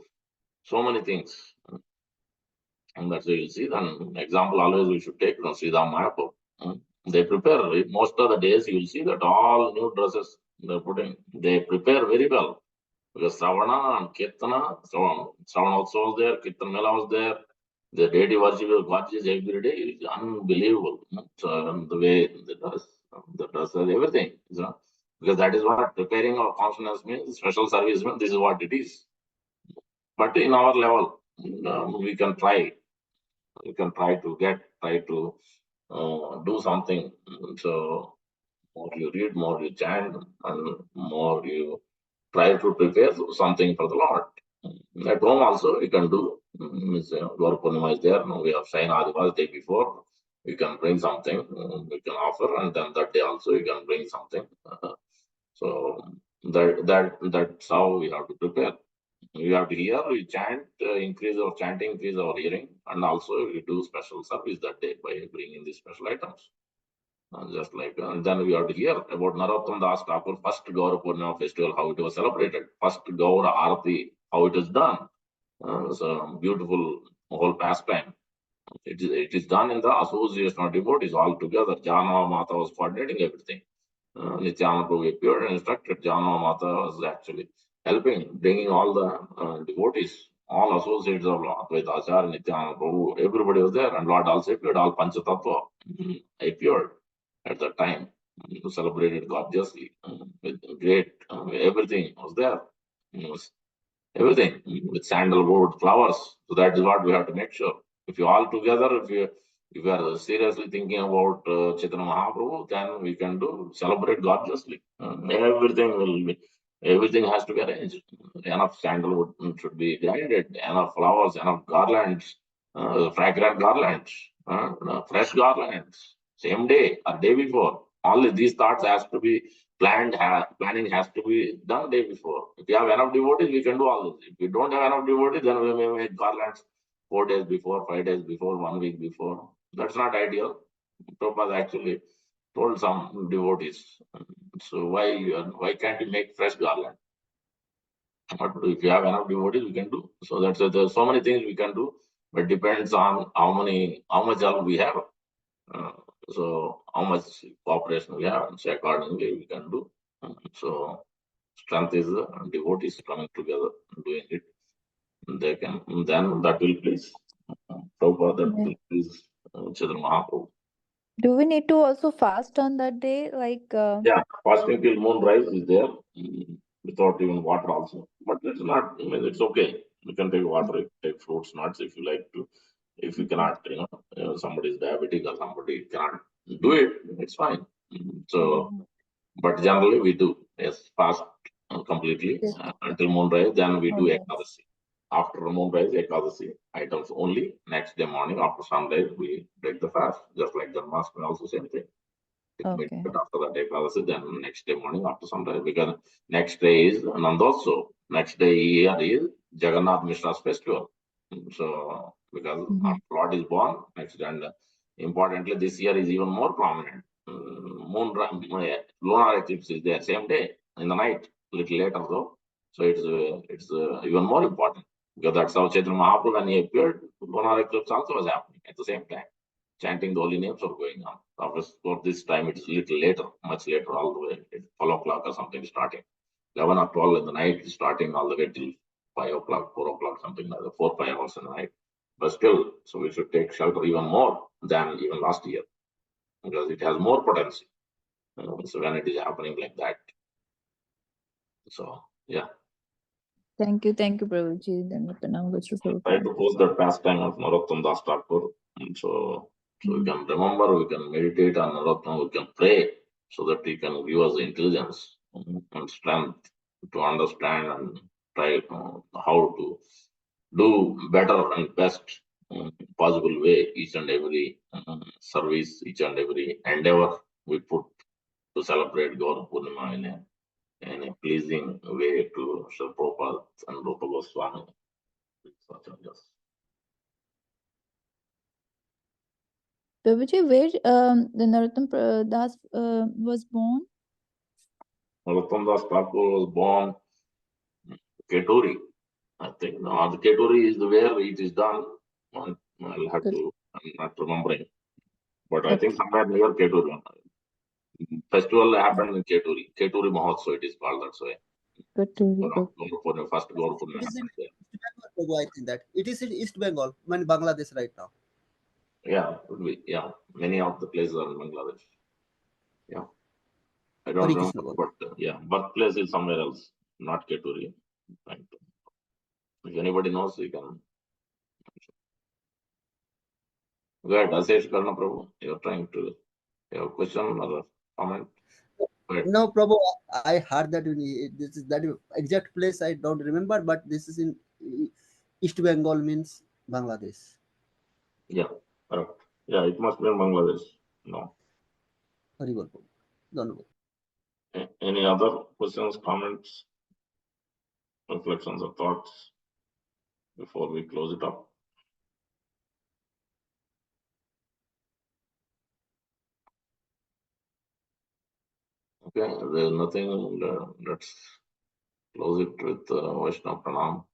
so many things. And that's why you see, then example always we should take from Sridham Mayapur. They prepare, most of the days you will see that all new dresses they're putting, they prepare very well. Because Savana and Kirtana, Savana also was there, Kirtan Mela was there, the deity worship of gorgeous every day is unbelievable. So the way the dress, everything, because that is what preparing our consciousness means, special service means, this is what it is. But in our level, we can try to do something. So more you read, more you chant, and more you try to prepare something for the Lord. At home also you can do. Gaura Purnima is there. We have Shaina Adivas day before. you can bring something, you can offer, and then that day also you can bring something. So that's how we have to prepare. We have to hear, we chant, increase our chanting, increase our hearing, and also we do special service that day by bringing these special items. Just like, and then we have to hear about Narottam Das Thakur first Gaura Purnima festival, how it was celebrated, first Gaura Arati, how it is done. So beautiful whole pastime. It is done in the association of devotees all together. Jana Mata was coordinating everything. Nityananda Prabhu appeared and instructed. Jana Mata was actually helping, bringing all the devotees, all associates of Advaita Acharya, Nityananda Prabhu, everybody was there, and Lord also appeared, all Panchatattva appeared at that time, celebrated gorgeously, with great, everything was there. Everything with sandalwood, flowers. So that is what we have to make sure. If you all together, if you are seriously thinking about Chaitanya Mahaprabhu, then we can do celebrate gorgeously. Everything will be, everything has to be arranged. Enough sandalwood should be guided. Enough flowers, enough garlands, fragrant garlands, fresh garlands. Same day or day before. All these thoughts has to be planning has to be done day before. If you have enough devotees, we can do all this. If we don't have enough devotees, then we may make garlands 4 days before, 5 days before, 1 week before. That's not ideal. Prabhupada actually told some devotees. So why can't you make fresh garland? But if you have enough devotees, we can do. So there's so many things we can do, but depends on how much help we have. Uh, so how much cooperation we have, so accordingly we can do. So strength is the devotees coming together and doing it. They can, then that will please Prabhupada, that Yeah. will please Chaitanya Mahaprabhu. Do we need to also fast on that day? Like, Yeah, fasting till moonrise is there, without even water also. But it's not, I mean, it's okay. You can take water, you can take fruits, nuts if you like to. If you cannot, somebody is diabetic or somebody cannot do it, it's fine. So, but generally we do, yes, fast completely Yes. until moonrise, then we do Moonrise. Ekadasi. After moonrise, Ekadasi items only. Next day morning, after sunrise, we break the fast, just like Janmashtami also same thing. Okay. But after that Ekadasi, then next day morning after sunrise, because next day is Nandotsav. Next day here is Jagannath Mishra's festival. So, because after Lord is born, next day, and importantly, this year is even more prominent. Lunar eclipse is there same day in the night, little later though. So it's even more important because that's how Chaitanya Mahaprabhu, when he appeared, lunar eclipse also was happening at the same time. Chanting the holy names are going on. For this time, it's a little later, much later, all the way. It's 12 o'clock or something starting. 11 or 12 in the night, starting all the way till 5 o'clock, 4 o'clock, something like that, 4, 5 hours in the night. But still, so we should take shelter even more than even last year because it has more potential. So when it is happening like that. So, yeah. Thank you, Prabhuji. Then Try to post that pastime of Narottam Das Thakur. So we can remember, we can meditate on Narottam, we can pray so that he can give us the intelligence and strength to understand and try how to do better and best possible way each and every service, each and every endeavor we put to celebrate Gaura Purnima in a pleasing way to Srila Prabhupada and Rupa Goswami. Prabhuji, where the Narottam Das was born? Narottam Das Thakur was born Keturi. I think no, the Keturi is where it is done. I'll have to. I'm not remembering, but I think somewhere near Keturi. Festival happened in Keturi. Keturi Mahotsav it is called. That's why. First Gaur Purnima It is in happened there. East Bengal, I think that it is in East Bengal, I mean Bangladesh right now. Yeah, could be. Yeah, many of the places are in Bangladesh. Yeah, I don't Hare remember, Krishna. but yeah, birthplace is somewhere else, not Keturi. Right. If anybody knows, you can. Go ahead, Asesh Karna Prabhu. You're trying to have a question or a comment? Go ahead. No, Prabhu, I heard that this is that exact place I don't remember, but this is in East Bengal means Bangladesh. Yeah, correct. Yeah, it must be in Bangladesh. No. Hari Bol Prabhu. Dhanyavad. Any other questions, comments, reflections, or thoughts before we close it up? Okay, there's nothing. Let's close it with Vaishnava Pranam.